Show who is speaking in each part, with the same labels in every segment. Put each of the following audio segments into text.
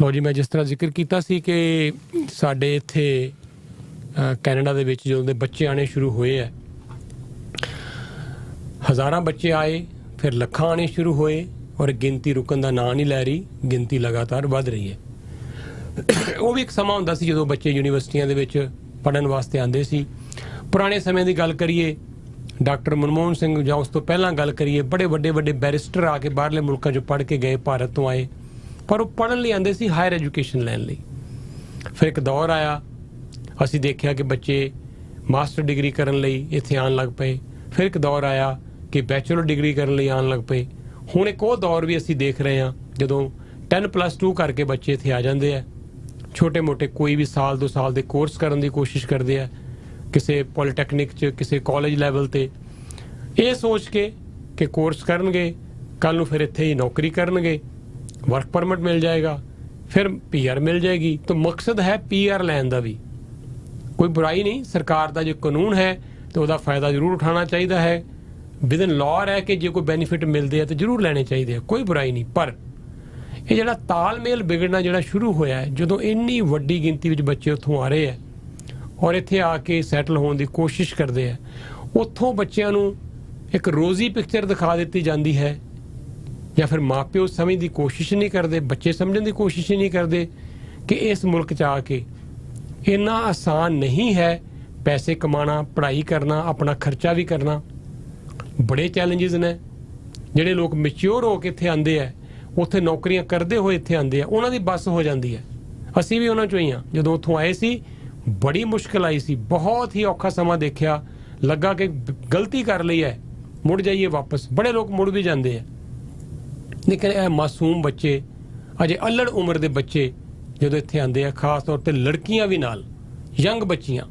Speaker 1: ਲਓ ਜੀ, ਮੈਂ ਜਿਸ ਤਰ੍ਹਾਂ ਜ਼ਿਕਰ ਕੀਤਾ ਸੀ ਕਿ ਸਾਡੇ ਇੱਥੇ ਕੈਨੇਡਾ ਦੇ ਵਿੱਚ ਜਦੋਂ ਦੇ ਬੱਚੇ ਆਉਣੇ ਸ਼ੁਰੂ ਹੋਏ ਹੈ, ਹਜ਼ਾਰਾਂ ਬੱਚੇ ਆਏ, ਫਿਰ ਲੱਖਾਂ ਆਉਣੇ ਸ਼ੁਰੂ ਹੋਏ ਔਰ ਗਿਣਤੀ ਰੁਕਣ ਦਾ ਨਾਂ ਨਹੀਂ ਲੈ ਰਹੀ, ਗਿਣਤੀ ਲਗਾਤਾਰ ਵੱਧ ਰਹੀ ਹੈ। ਉਹ ਵੀ ਇੱਕ ਸਮਾਂ ਹੁੰਦਾ ਸੀ ਜਦੋਂ ਬੱਚੇ ਯੂਨੀਵਰਸਿਟੀਆਂ ਦੇ ਵਿੱਚ ਪੜ੍ਹਨ ਵਾਸਤੇ ਆਉਂਦੇ ਸੀ। ਪੁਰਾਣੇ ਸਮੇਂ ਦੀ ਗੱਲ ਕਰੀਏ, ਡਾਕਟਰ ਮਨਮੋਹਨ ਸਿੰਘ ਜਾਂ ਉਸ ਤੋਂ ਪਹਿਲਾਂ ਗੱਲ ਕਰੀਏ, ਬੜੇ ਵੱਡੇ ਬੈਰਿਸਟਰ ਆ ਕੇ ਬਾਹਰਲੇ ਮੁਲਕਾਂ 'ਚੋਂ ਪੜ੍ਹ ਕੇ ਗਏ, ਭਾਰਤ ਤੋਂ ਆਏ, ਪਰ ਉਹ ਪੜ੍ਹਨ ਲਈ ਆਉਂਦੇ ਸੀ, ਹਾਇਰ ਐਜੂਕੇਸ਼ਨ ਲੈਣ ਲਈ। ਫਿਰ ਇੱਕ ਦੌਰ ਆਇਆ, ਅਸੀਂ ਦੇਖਿਆ ਕਿ ਬੱਚੇ ਮਾਸਟਰ ਡਿਗਰੀ ਕਰਨ ਲਈ ਇੱਥੇ ਆਉਣ ਲੱਗ ਪਏ। ਫਿਰ ਇੱਕ ਦੌਰ ਆਇਆ ਕਿ ਬੈਚਲਰ ਡਿਗਰੀ ਕਰਨ ਲਈ ਆਉਣ ਲੱਗ ਪਏ। ਹੁਣ ਇੱਕ ਉਹ ਦੌਰ ਵੀ ਅਸੀਂ ਦੇਖ ਰਹੇ ਹਾਂ ਜਦੋਂ 10+2 ਕਰਕੇ ਬੱਚੇ ਇੱਥੇ ਆ ਜਾਂਦੇ ਆ। ਛੋਟੇ ਮੋਟੇ ਕੋਈ ਵੀ ਸਾਲ 2 ਸਾਲ ਦੇ ਕੋਰਸ ਕਰਨ ਦੀ ਕੋਸ਼ਿਸ਼ ਕਰਦੇ ਆ, ਕਿਸੇ ਪੋਲੀਟੈਕਨਿਕ 'ਚ, ਕਿਸੇ ਕਾਲਜ ਲੈਵਲ 'ਤੇ, ਇਹ ਸੋਚ ਕੇ ਕਿ ਕੋਰਸ ਕਰਨਗੇ, ਕੱਲ੍ਹ ਨੂੰ ਫਿਰ ਇੱਥੇ ਹੀ ਨੌਕਰੀ ਕਰਨਗੇ, ਵਰਕ ਪਰਮਿਟ ਮਿਲ ਜਾਏਗਾ, ਫਿਰ PR ਮਿਲ ਜਾਏਗੀ। ਤਾਂ ਮਕਸਦ ਹੈ PR ਲੈਣ ਦਾ ਵੀ। ਕੋਈ ਬੁਰਾਈ ਨਹੀਂ, ਸਰਕਾਰ ਦਾ ਜੋ ਕਾਨੂੰਨ ਹੈ ਤਾਂ ਉਹਦਾ ਫਾਇਦਾ ਜ਼ਰੂਰ ਉਠਾਉਣਾ ਚਾਹੀਦਾ ਹੈ। ਵਿਦਨ ਲਾਅ ਹੈ ਕਿ ਜੇ ਕੋਈ ਬੈਨੀਫਿਟ ਮਿਲਦੇ ਆ ਤਾਂ ਜ਼ਰੂਰ ਲੈਣੇ ਚਾਹੀਦੇ ਆ, ਕੋਈ ਬੁਰਾਈ ਨਹੀਂ। ਪਰ ਇਹ ਜਿਹੜਾ ਤਾਲਮੇਲ ਵਿਗੜਨਾ ਜਿਹੜਾ ਸ਼ੁਰੂ ਹੋਇਆ ਹੈ, ਜਦੋਂ ਇੰਨੀ ਵੱਡੀ ਗਿਣਤੀ ਵਿੱਚ ਬੱਚੇ ਉੱਥੋਂ ਆ ਰਹੇ ਹੈ ਔਰ ਇੱਥੇ ਆ ਕੇ ਸੈਟਲ ਹੋਣ ਦੀ ਕੋਸ਼ਿਸ਼ ਕਰਦੇ ਆ, ਉੱਥੋਂ ਬੱਚਿਆਂ ਨੂੰ ਇੱਕ ਰੋਜ਼ੀ ਪਿਕਚਰ ਦਿਖਾ ਦਿੱਤੀ ਜਾਂਦੀ ਹੈ, ਜਾਂ ਫਿਰ ਮਾਪਿਓ ਸਮਝਣ ਦੀ ਕੋਸ਼ਿਸ਼ ਨਹੀਂ ਕਰਦੇ, ਬੱਚੇ ਸਮਝਣ ਦੀ ਕੋਸ਼ਿਸ਼ ਹੀ ਨਹੀਂ ਕਰਦੇ ਕਿ ਇਸ ਮੁਲਕ 'ਚ ਆ ਕੇ ਇੰਨਾ ਆਸਾਨ ਨਹੀਂ ਹੈ ਪੈਸੇ ਕਮਾਉਣਾ, ਪੜ੍ਹਾਈ ਕਰਨਾ, ਆਪਣਾ ਖਰਚਾ ਵੀ ਕਰਨਾ। ਬੜੇ ਚੈਲੰਜਸ ਨੇ। ਜਿਹੜੇ ਲੋਕ ਮੈਚਿਓਰ ਹੋ ਕੇ ਇੱਥੇ ਆਉਂਦੇ ਆ, ਉੱਥੇ ਨੌਕਰੀਆਂ ਕਰਦੇ ਹੋਏ ਇੱਥੇ ਆਉਂਦੇ ਆ, ਉਹਨਾਂ ਦੀ ਬੱਸ ਹੋ ਜਾਂਦੀ ਹੈ। ਅਸੀਂ ਵੀ ਉਹਨਾਂ 'ਚੋਂ ਹੀ ਹਾਂ। ਜਦੋਂ ਉੱਥੋਂ ਆਏ ਸੀ ਬੜੀ ਮੁਸ਼ਕਿਲ ਆਈ ਸੀ, ਬਹੁਤ ਹੀ ਔਖਾ ਸਮਾਂ ਦੇਖਿਆ, ਲੱਗਾ ਕਿ ਗਲਤੀ ਕਰ ਲਈ ਹੈ, ਮੁੜ ਜਾਈਏ ਵਾਪਸ। ਬੜੇ ਲੋਕ ਮੁੜ ਵੀ ਜਾਂਦੇ ਆ, ਲੇਕਿਨ ਇਹ ਮਾਸੂਮ ਬੱਚੇ, ਅਜੇ ਅਲੜ ਉਮਰ ਦੇ ਬੱਚੇ ਜਦੋਂ ਇੱਥੇ ਆਉਂਦੇ ਆ, ਖਾਸ ਤੌਰ 'ਤੇ ਲੜਕੀਆਂ ਵੀ ਨਾਲ, ਯੰਗ ਬੱਚੀਆਂ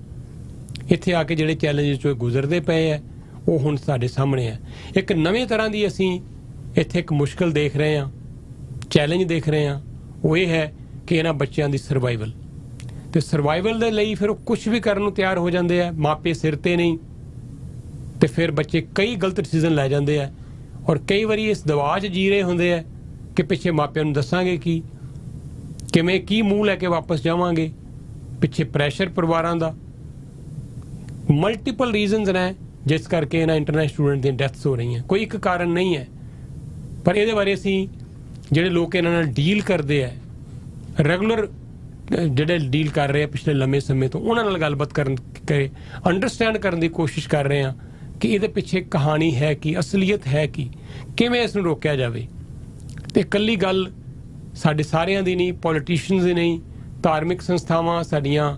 Speaker 1: ਇੱਥੇ ਆ ਕੇ ਜਿਹੜੇ ਚੈਲੰਜਸ 'ਚੋਂ ਗੁਜ਼ਰਦੇ ਪਏ ਹੈ, ਉਹ ਹੁਣ ਸਾਡੇ ਸਾਹਮਣੇ ਹੈ। ਇੱਕ ਨਵੇਂ ਤਰ੍ਹਾਂ ਦੀ ਅਸੀਂ ਇੱਥੇ ਇੱਕ ਮੁਸ਼ਕਿਲ ਦੇਖ ਰਹੇ ਹਾਂ, ਚੈਲੰਜ ਦੇਖ ਰਹੇ ਹਾਂ। ਉਹ ਇਹ ਹੈ ਕਿ ਇਹਨਾਂ ਬੱਚਿਆਂ ਦੀ ਸਰਵਾਈਵਲ, ਅਤੇ ਸਰਵਾਈਵਲ ਦੇ ਲਈ ਫਿਰ ਉਹ ਕੁਛ ਵੀ ਕਰਨ ਨੂੰ ਤਿਆਰ ਹੋ ਜਾਂਦੇ ਆ। ਮਾਪੇ ਸਿਰ 'ਤੇ ਨਹੀਂ, ਅਤੇ ਫਿਰ ਬੱਚੇ ਕਈ ਗਲਤ ਡਿਸੀਜ਼ਨ ਲੈ ਜਾਂਦੇ ਆ, ਔਰ ਕਈ ਵਾਰੀ ਇਸ ਦਬਾਅ 'ਚ ਜੀ ਰਹੇ ਹੁੰਦੇ ਆ ਕਿ ਪਿੱਛੇ ਮਾਪਿਆਂ ਨੂੰ ਦੱਸਾਂਗੇ ਕੀ, ਕਿਵੇਂ, ਕੀ ਮੂੰਹ ਲੈ ਕੇ ਵਾਪਸ ਜਾਵਾਂਗੇ। ਪਿੱਛੇ ਪ੍ਰੈਸ਼ਰ ਪਰਿਵਾਰਾਂ ਦਾ, ਮਲਟੀਪਲ ਰੀਜ਼ਨਸ ਨੇ ਜਿਸ ਕਰਕੇ ਇਹਨਾਂ ਇੰਟਰਨੈਸ਼ਨਲ ਸਟੂਡੈਂਟ ਦੀਆਂ ਡੈਥਸ ਹੋ ਰਹੀਆਂ। ਕੋਈ ਇੱਕ ਕਾਰਨ ਨਹੀਂ ਹੈ, ਪਰ ਇਹਦੇ ਬਾਰੇ ਅਸੀਂ ਜਿਹੜੇ ਲੋਕ ਇਹਨਾਂ ਨਾਲ ਡੀਲ ਕਰਦੇ ਆ, ਰੈਗੂਲਰ ਜਿਹੜੇ ਡੀਲ ਕਰ ਰਹੇ ਆ ਪਿਛਲੇ ਲੰਮੇ ਸਮੇਂ ਤੋਂ, ਉਹਨਾਂ ਨਾਲ ਗੱਲਬਾਤ ਕਰਨ ਕੇ ਅੰਡਰਸਟੈਂਡ ਕਰਨ ਦੀ ਕੋਸ਼ਿਸ਼ ਕਰ ਰਹੇ ਹਾਂ ਕਿ ਇਹਦੇ ਪਿੱਛੇ ਕਹਾਣੀ ਹੈ ਕੀ, ਅਸਲੀਅਤ ਹੈ ਕੀ, ਕਿਵੇਂ ਇਸ ਨੂੰ ਰੋਕਿਆ ਜਾਵੇ। ਅਤੇ ਇਕੱਲੀ ਗੱਲ ਸਾਡੇ ਸਾਰਿਆਂ ਦੀ ਨਹੀਂ, ਪੋਲੀਟੀਸ਼ੀਅਨਸ ਦੀ ਨਹੀਂ, ਧਾਰਮਿਕ ਸੰਸਥਾਵਾਂ, ਸਾਡੀਆਂ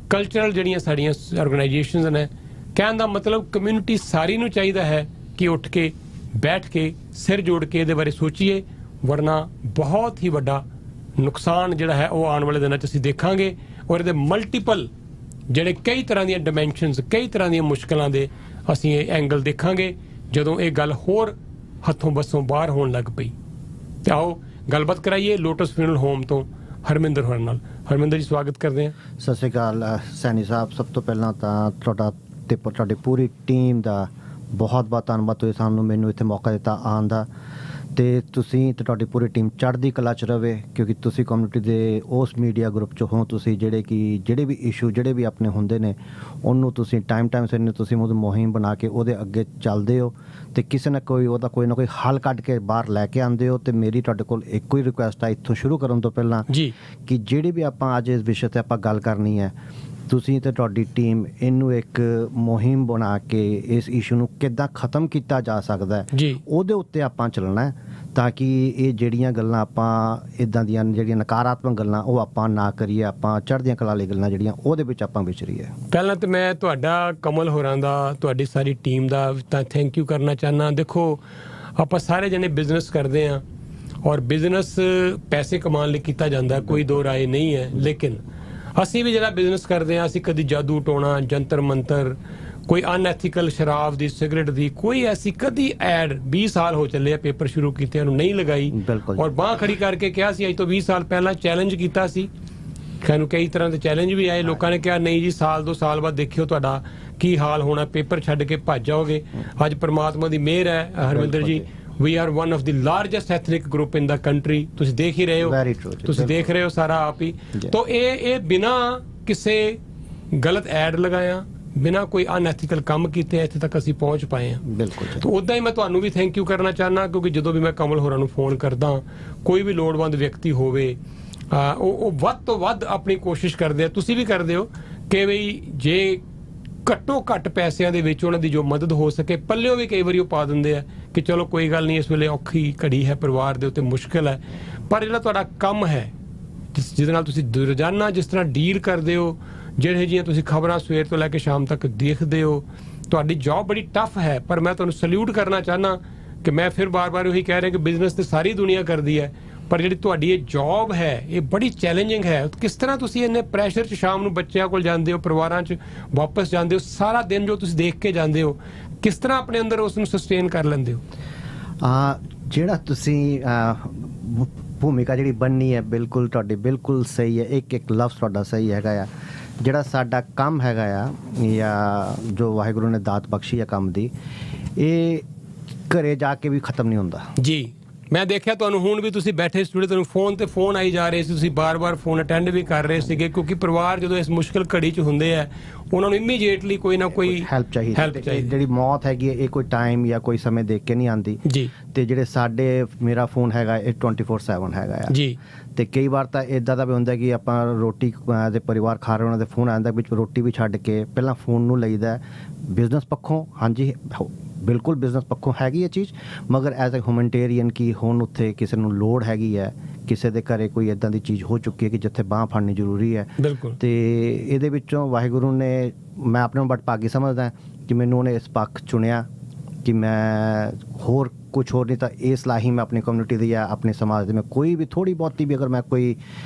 Speaker 1: ਕਲਚਰਲ ਜਿਹੜੀਆਂ ਸਾਡੀਆਂ ਆਰਗੇਨਾਈਜੇਸ਼ਨਸ ਨੇ, ਕਹਿਣ ਦਾ ਮਤਲਬ ਕਮਿਊਨਿਟੀ ਸਾਰੀ ਨੂੰ ਚਾਹੀਦਾ ਹੈ ਕਿ ਉੱਠ ਕੇ ਬੈਠ ਕੇ ਸਿਰ ਜੋੜ ਕੇ ਇਹਦੇ ਬਾਰੇ ਸੋਚੀਏ, ਵਰਨਾ ਬਹੁਤ ਹੀ ਵੱਡਾ ਨੁਕਸਾਨ ਜਿਹੜਾ ਹੈ ਉਹ ਆਉਣ ਵਾਲੇ ਦਿਨਾਂ 'ਚ ਅਸੀਂ ਦੇਖਾਂਗੇ। ਔਰ ਇਹਦੇ ਮਲਟੀਪਲ ਜਿਹੜੇ ਕਈ ਤਰ੍ਹਾਂ ਦੀਆਂ ਡਾਇਮੈਂਸ਼ਨਸ, ਕਈ ਤਰ੍ਹਾਂ ਦੀਆਂ ਮੁਸ਼ਕਲਾਂ ਦੇ ਅਸੀਂ ਇਹ ਐਂਗਲ ਦੇਖਾਂਗੇ ਜਦੋਂ ਇਹ ਗੱਲ ਹੋਰ ਹੱਥੋਂ ਬੱਸੋਂ ਬਾਹਰ ਹੋਣ ਲੱਗ ਪਈ। ਤੇ ਆਓ ਗੱਲਬਾਤ ਕਰਾਈਏ ਲੋਟਸ ਫਿਊਨਰਲ ਹੋਮ ਤੋਂ ਹਰਮਿੰਦਰ ਹੋਰਾਂ ਨਾਲ। ਹਰਮਿੰਦਰ ਜੀ, ਸਵਾਗਤ ਕਰਦੇ ਹਾਂ।
Speaker 2: ਸਤਿ ਸ਼੍ਰੀ ਅਕਾਲ ਸੈਣੀ ਸਾਹਿਬ। ਸਭ ਤੋਂ ਪਹਿਲਾਂ ਤਾਂ ਤੁਹਾਡਾ ਤੇ ਤੁਹਾਡੀ ਪੂਰੀ ਟੀਮ ਦਾ ਬਹੁਤ ਧੰਨਵਾਦ, ਤੁਸੀਂ ਸਾਨੂੰ ਮੈਨੂੰ ਇੱਥੇ ਮੌਕਾ ਦਿੱਤਾ ਆਉਣ ਦਾ, ਅਤੇ ਤੁਸੀਂ ਤੇ ਤੁਹਾਡੀ ਪੂਰੀ ਟੀਮ ਚੜ੍ਹਦੀ ਕਲਾ 'ਚ ਰਵੇ, ਕਿਉਂਕਿ ਤੁਸੀਂ ਕਮਿਊਨਿਟੀ ਦੇ ਉਸ ਮੀਡੀਆ ਗਰੁੱਪ 'ਚ ਹੋ, ਤੁਸੀਂ ਜਿਹੜੇ ਵੀ ਇਸ਼ੂ ਜਿਹੜੇ ਵੀ ਆਪਣੇ ਹੁੰਦੇ ਨੇ, ਉਹਨੂੰ ਤੁਸੀਂ ਟਾਈਮ ਸਿਰ ਨੂੰ ਤੁਸੀਂ ਉਹਦੀ ਮੁਹਿੰਮ ਬਣਾ ਕੇ ਉਹਦੇ ਅੱਗੇ ਚੱਲਦੇ ਹੋ, ਅਤੇ ਕਿਸੇ ਨਾ ਕੋਈ ਉਹਦਾ ਕੋਈ ਨਾ ਕੋਈ ਹੱਲ ਕੱਢ ਕੇ ਬਾਹਰ ਲੈ ਕੇ ਆਉਂਦੇ ਹੋ। ਅਤੇ ਮੇਰੀ ਤੁਹਾਡੇ ਕੋਲ ਇੱਕੋ ਹੀ ਰਿਕੁਐਸਟ ਆ ਇੱਥੋਂ ਸ਼ੁਰੂ ਕਰਨ ਤੋਂ ਪਹਿਲਾਂ
Speaker 1: ਜੀ,
Speaker 2: ਕਿ ਜਿਹੜੀ ਵੀ ਆਪਾਂ ਅੱਜ ਇਸ ਵਿਸ਼ੇ 'ਤੇ ਆਪਾਂ ਗੱਲ ਕਰਨੀ ਹੈ, ਤੁਸੀਂ ਅਤੇ ਤੁਹਾਡੀ ਟੀਮ ਇਹਨੂੰ ਇੱਕ ਮੁਹਿੰਮ ਬਣਾ ਕੇ ਇਸ ਇਸ਼ੂ ਨੂੰ ਕਿੱਦਾਂ ਖ਼ਤਮ ਕੀਤਾ ਜਾ ਸਕਦਾ ਹੈ, ਉਹਦੇ ਉੱਤੇ ਆਪਾਂ ਚੱਲਣਾ ਹੈ, ਤਾਂ ਕਿ ਇਹ ਜਿਹੜੀਆਂ ਗੱਲਾਂ ਆਪਾਂ ਇੱਦਾਂ ਦੀਆਂ ਜਿਹੜੀਆਂ ਨਕਾਰਾਤਮਕ ਗੱਲਾਂ ਉਹ ਆਪਾਂ ਨਾ ਕਰੀਏ, ਆਪਾਂ ਚੜ੍ਹਦੀਆਂ ਕਲਾ ਵਾਲੀ ਗੱਲਾਂ ਜਿਹੜੀਆਂ ਉਹਦੇ ਵਿੱਚ ਆਪਾਂ ਵਿਚਰੀਏ।
Speaker 1: ਪਹਿਲਾਂ ਤਾਂ ਮੈਂ ਤੁਹਾਡਾ, ਕਮਲ ਹੋਰਾਂ ਦਾ, ਤੁਹਾਡੀ ਸਾਰੀ ਟੀਮ ਦਾ ਤਾਂ ਥੈਂਕ ਯੂ ਕਰਨਾ ਚਾਹੁੰਦਾ। ਦੇਖੋ, ਆਪਾਂ ਸਾਰੇ ਜਣੇ ਬਿਜ਼ਨਸ ਕਰਦੇ ਹਾਂ, ਔਰ ਬਿਜ਼ਨਸ ਪੈਸੇ ਕਮਾਉਣ ਲਈ ਕੀਤਾ ਜਾਂਦਾ, ਕੋਈ ਦੋ ਰਾਏ ਨਹੀਂ ਹੈ। ਲੇਕਿਨ ਅਸੀਂ ਵੀ ਜਿਹੜਾ ਬਿਜ਼ਨਸ ਕਰਦੇ ਹਾਂ, ਅਸੀਂ ਕਦੀ ਜਾਦੂ ਟੋਣਾ, ਜੰਤਰ ਮੰਤਰ, ਕੋਈ ਅਨਐਥੀਕਲ ਸ਼ਰਾਬ ਦੀ, ਸਿਗਰਟ ਦੀ, ਕੋਈ ਐਸੀ ਕਦੀ ਐਡ 20 ਸਾਲ ਹੋ ਚੱਲੇ ਆ ਪੇਪਰ ਸ਼ੁਰੂ ਕੀਤੇ ਉਹਨੂੰ ਨਹੀਂ ਲਗਾਈ, ਔਰ ਬਾਂਹ ਖੜੀ ਕਰਕੇ ਕਿਹਾ ਸੀ ਅੱਜ ਤੋਂ 20 ਸਾਲ ਪਹਿਲਾਂ ਚੈਲੰਜ ਕੀਤਾ ਸੀ। ਸਾਨੂੰ ਕਈ ਤਰ੍ਹਾਂ ਦੇ ਚੈਲੰਜ ਵੀ ਆਏ, ਲੋਕਾਂ ਨੇ ਕਿਹਾ ਨਹੀਂ ਜੀ, ਸਾਲ 2 ਸਾਲ ਬਾਅਦ ਦੇਖਿਓ ਤੁਹਾਡਾ ਕੀ ਹਾਲ ਹੋਣਾ, ਪੇਪਰ ਛੱਡ ਕੇ ਭੱਜ ਜਾਓਗੇ। ਅੱਜ ਪਰਮਾਤਮਾ ਦੀ ਮਿਹਰ ਹੈ Harminder ji, we are one of the largest ethnic group in the country. ਤੁਸੀਂ ਦੇਖ ਹੀ ਰਹੇ ਹੋ,
Speaker 2: Very true ਜੀ,
Speaker 1: ਤੁਸੀਂ ਦੇਖ ਰਹੇ ਹੋ ਸਾਰਾ ਆਪ ਹੀ।
Speaker 2: ਜੀ।
Speaker 1: ਤਾਂ ਇਹ ਬਿਨਾ ਕਿਸੇ ਗਲਤ ਐਡ ਲਗਾਇਆ, ਬਿਨਾ ਕੋਈ ਅਨਐਥੀਕਲ ਕੰਮ ਕੀਤੇ ਇੱਥੇ ਤੱਕ ਅਸੀਂ ਪਹੁੰਚ ਪਾਏ ਹਾਂ।
Speaker 2: ਬਿਲਕੁਲ ਜੀ।
Speaker 1: ਤਾਂ ਉਦਾਂ ਹੀ ਮੈਂ ਤੁਹਾਨੂੰ ਵੀ ਥੈਂਕ ਯੂ ਕਰਨਾ ਚਾਹੁੰਦਾ, ਕਿਉਂਕਿ ਜਦੋਂ ਵੀ ਮੈਂ ਕਮਲ ਹੋਰਾਂ ਨੂੰ ਫੋਨ ਕਰਦਾ, ਕੋਈ ਵੀ ਲੋੜਵੰਦ ਵਿਅਕਤੀ ਹੋਵੇ, ਉਹ ਵੱਧ ਤੋਂ ਵੱਧ ਆਪਣੀ ਕੋਸ਼ਿਸ਼ ਕਰਦੇ ਆ, ਤੁਸੀਂ ਵੀ ਕਰਦੇ ਹੋ, ਕਿ ਵੀ ਜੇ ਘੱਟੋ ਘੱਟ ਪੈਸਿਆਂ ਦੇ ਵਿੱਚ ਉਹਨਾਂ ਦੀ ਜੋ ਮਦਦ ਹੋ ਸਕੇ, ਪੱਲਿਓਂ ਵੀ ਕਈ ਵਾਰੀ ਉਹ ਪਾ ਦਿੰਦੇ ਆ ਕਿ ਚਲੋ ਕੋਈ ਗੱਲ ਨਹੀਂ, ਇਸ ਵੇਲੇ ਔਖੀ ਘੜੀ ਹੈ, ਪਰਿਵਾਰ ਦੇ ਉੱਤੇ ਮੁਸ਼ਕਲ ਹੈ, ਪਰ ਜਿਹੜਾ ਤੁਹਾਡਾ ਕੰਮ ਹੈ, ਜਿਹਦੇ ਨਾਲ ਤੁਸੀਂ ਰੋਜ਼ਾਨਾ ਜਿਸ ਤਰ੍ਹਾਂ ਡੀਲ ਕਰਦੇ ਹੋ, ਜਿਹੜੇ ਜਿਹੀਆਂ ਤੁਸੀਂ ਖਬਰਾਂ ਸਵੇਰ ਤੋਂ ਲੈ ਕੇ ਸ਼ਾਮ ਤੱਕ ਦੇਖਦੇ ਹੋ, ਤੁਹਾਡੀ ਜੌਬ ਬੜੀ ਟਫ ਹੈ, ਪਰ ਮੈਂ ਤੁਹਾਨੂੰ ਸਲੂਟ ਕਰਨਾ ਚਾਹੁੰਦਾ ਕਿ ਮੈਂ ਫਿਰ ਬਾਰ-ਬਾਰ ਉਹੀ ਕਹਿ ਰਿਹਾ ਕਿ ਬਿਜ਼ਨਸ ਤੇ ਸਾਰੀ ਦੁਨੀਆ ਕਰਦੀ ਹੈ, ਪਰ ਜਿਹੜੀ ਤੁਹਾਡੀ ਇਹ ਜੌਬ ਹੈ ਇਹ ਬੜੀ ਚੈਲੰਜਿੰਗ ਹੈ। ਕਿਸ ਤਰ੍ਹਾਂ ਤੁਸੀਂ ਇੰਨੇ ਪ੍ਰੈਸ਼ਰ 'ਚ ਸ਼ਾਮ ਨੂੰ ਬੱਚਿਆਂ ਕੋਲ ਜਾਂਦੇ ਹੋ, ਪਰਿਵਾਰਾਂ 'ਚ ਵਾਪਸ ਜਾਂਦੇ ਹੋ, ਸਾਰਾ ਦਿਨ ਜੋ ਤੁਸੀਂ ਦੇਖ ਕੇ ਜਾਂਦੇ ਹੋ, ਕਿਸ ਤਰ੍ਹਾਂ ਆਪਣੇ ਅੰਦਰ ਉਸ ਨੂੰ ਸਸਟੇਨ ਕਰ ਲੈਂਦੇ ਹੋ?
Speaker 2: ਜਿਹੜਾ ਤੁਸੀਂ ਭੂਮਿਕਾ ਜਿਹੜੀ ਬਣਨੀ ਹੈ, ਬਿਲਕੁਲ ਤੁਹਾਡੀ ਬਿਲਕੁਲ ਸਹੀ ਹੈ, ਇੱਕ ਲਫ਼ਜ਼ ਤੁਹਾਡਾ ਸਹੀ ਹੈਗਾ ਆ। ਜਿਹੜਾ ਸਾਡਾ ਕੰਮ ਹੈਗਾ ਆ, ਜਾਂ ਜੋ ਵਾਹਿਗੁਰੂ ਨੇ ਦਾਤ ਬਖਸ਼ੀ ਹੈ ਕੰਮ ਦੀ, ਇਹ ਘਰੇ ਜਾ ਕੇ ਵੀ ਖਤਮ ਨਹੀਂ ਹੁੰਦਾ
Speaker 1: ਜੀ। ਮੈਂ ਦੇਖਿਆ ਤੁਹਾਨੂੰ ਹੁਣ ਵੀ ਤੁਸੀਂ ਬੈਠੇ ਸਟੂਡੀਓ, ਤੁਹਾਨੂੰ ਫੋਨ ਤੇ ਫੋਨ ਆਈ ਜਾ ਰਹੇ ਸੀ, ਤੁਸੀਂ ਬਾਰ-ਬਾਰ ਫੋਨ ਅਟੈਂਡ ਵੀ ਕਰ ਰਹੇ ਸੀਗੇ, ਕਿਉਂਕਿ ਪਰਿਵਾਰ ਜਦੋਂ ਇਸ ਮੁਸ਼ਕਲ ਘੜੀ 'ਚ ਹੁੰਦੇ ਆ, ਉਹਨਾਂ ਨੂੰ ਇਮੀਡੀਏਟਲੀ ਕੋਈ ਨਾ ਕੋਈ
Speaker 2: ਹੈਲਪ ਚਾਹੀਦੀ। ਜਿਹੜੀ ਮੌਤ ਹੈਗੀ ਹੈ, ਇਹ ਕੋਈ ਟਾਈਮ ਜਾਂ ਕੋਈ ਸਮੇਂ ਦੇਖ ਕੇ ਨਹੀਂ ਆਉਂਦੀ
Speaker 1: ਜੀ।
Speaker 2: ਤੇ ਜਿਹੜੇ ਸਾਡੇ ਮੇਰਾ ਫੋਨ ਹੈਗਾ ਇਹ 24/7 ਹੈਗਾ ਆ
Speaker 1: ਜੀ।
Speaker 2: ਤੇ ਕਈ ਵਾਰ ਤਾਂ ਇਦਾਂ ਦਾ ਵੀ ਹੁੰਦਾ ਕਿ ਆਪਾਂ ਰੋਟੀ ਦੇ ਪਰਿਵਾਰ ਖਾ ਰਹੇ, ਉਹਨਾਂ ਦੇ ਫੋਨ ਆਉਂਦਾ ਵਿੱਚ, ਰੋਟੀ ਵੀ ਛੱਡ ਕੇ ਪਹਿਲਾਂ ਫੋਨ ਨੂੰ ਲਈਦਾ। ਬਿਜ਼ਨਸ ਪੱਖੋਂ ਹਾਂਜੀ ਬਿਲਕੁਲ ਬਿਜ਼ਨਸ ਪੱਖੋਂ ਹੈਗੀ ਇਹ ਚੀਜ਼, ਮਗਰ ਐਜ਼ ਅ ਹਿਊਮਨਟੇਰੀਅਨ ਕਿ ਹੁਣ ਉੱਥੇ ਕਿਸੇ ਨੂੰ ਲੋੜ ਹੈਗੀ ਹੈ, ਕਿਸੇ ਦੇ ਘਰੇ ਕੋਈ ਇਦਾਂ ਦੀ ਚੀਜ਼ ਹੋ ਚੁੱਕੀ ਹੈ ਕਿ ਜਿੱਥੇ ਬਾਂਹ ਫੜਨੀ ਜ਼ਰੂਰੀ ਹੈ।
Speaker 1: ਬਿਲਕੁਲ। ਤੇ
Speaker 2: ਇਹਦੇ ਵਿੱਚੋਂ ਵਾਹਿਗੁਰੂ ਨੇ, ਮੈਂ ਆਪਣੇ ਨੂੰ ਬੜਾ ਭਾਗੀ ਸਮਝਦਾ ਕਿ ਮੈਨੂੰ ਉਹਨੇ ਇਸ ਪੱਖ ਚੁਣਿਆ ਕਿ ਮੈਂ ਹੋਰ ਕੁਝ ਹੋਰ ਨਹੀਂ ਤਾਂ ਇਸ ਲਾਹੀ ਮੈਂ ਆਪਣੀ ਕਮਿਊਨਿਟੀ ਦੀ ਜਾਂ ਆਪਣੇ ਸਮਾਜ ਦੇ ਮੈਂ ਕੋਈ ਵੀ ਥੋੜੀ ਬਹੁਤੀ ਵੀ ਅਗਰ ਮੈਂ ਕੋਈ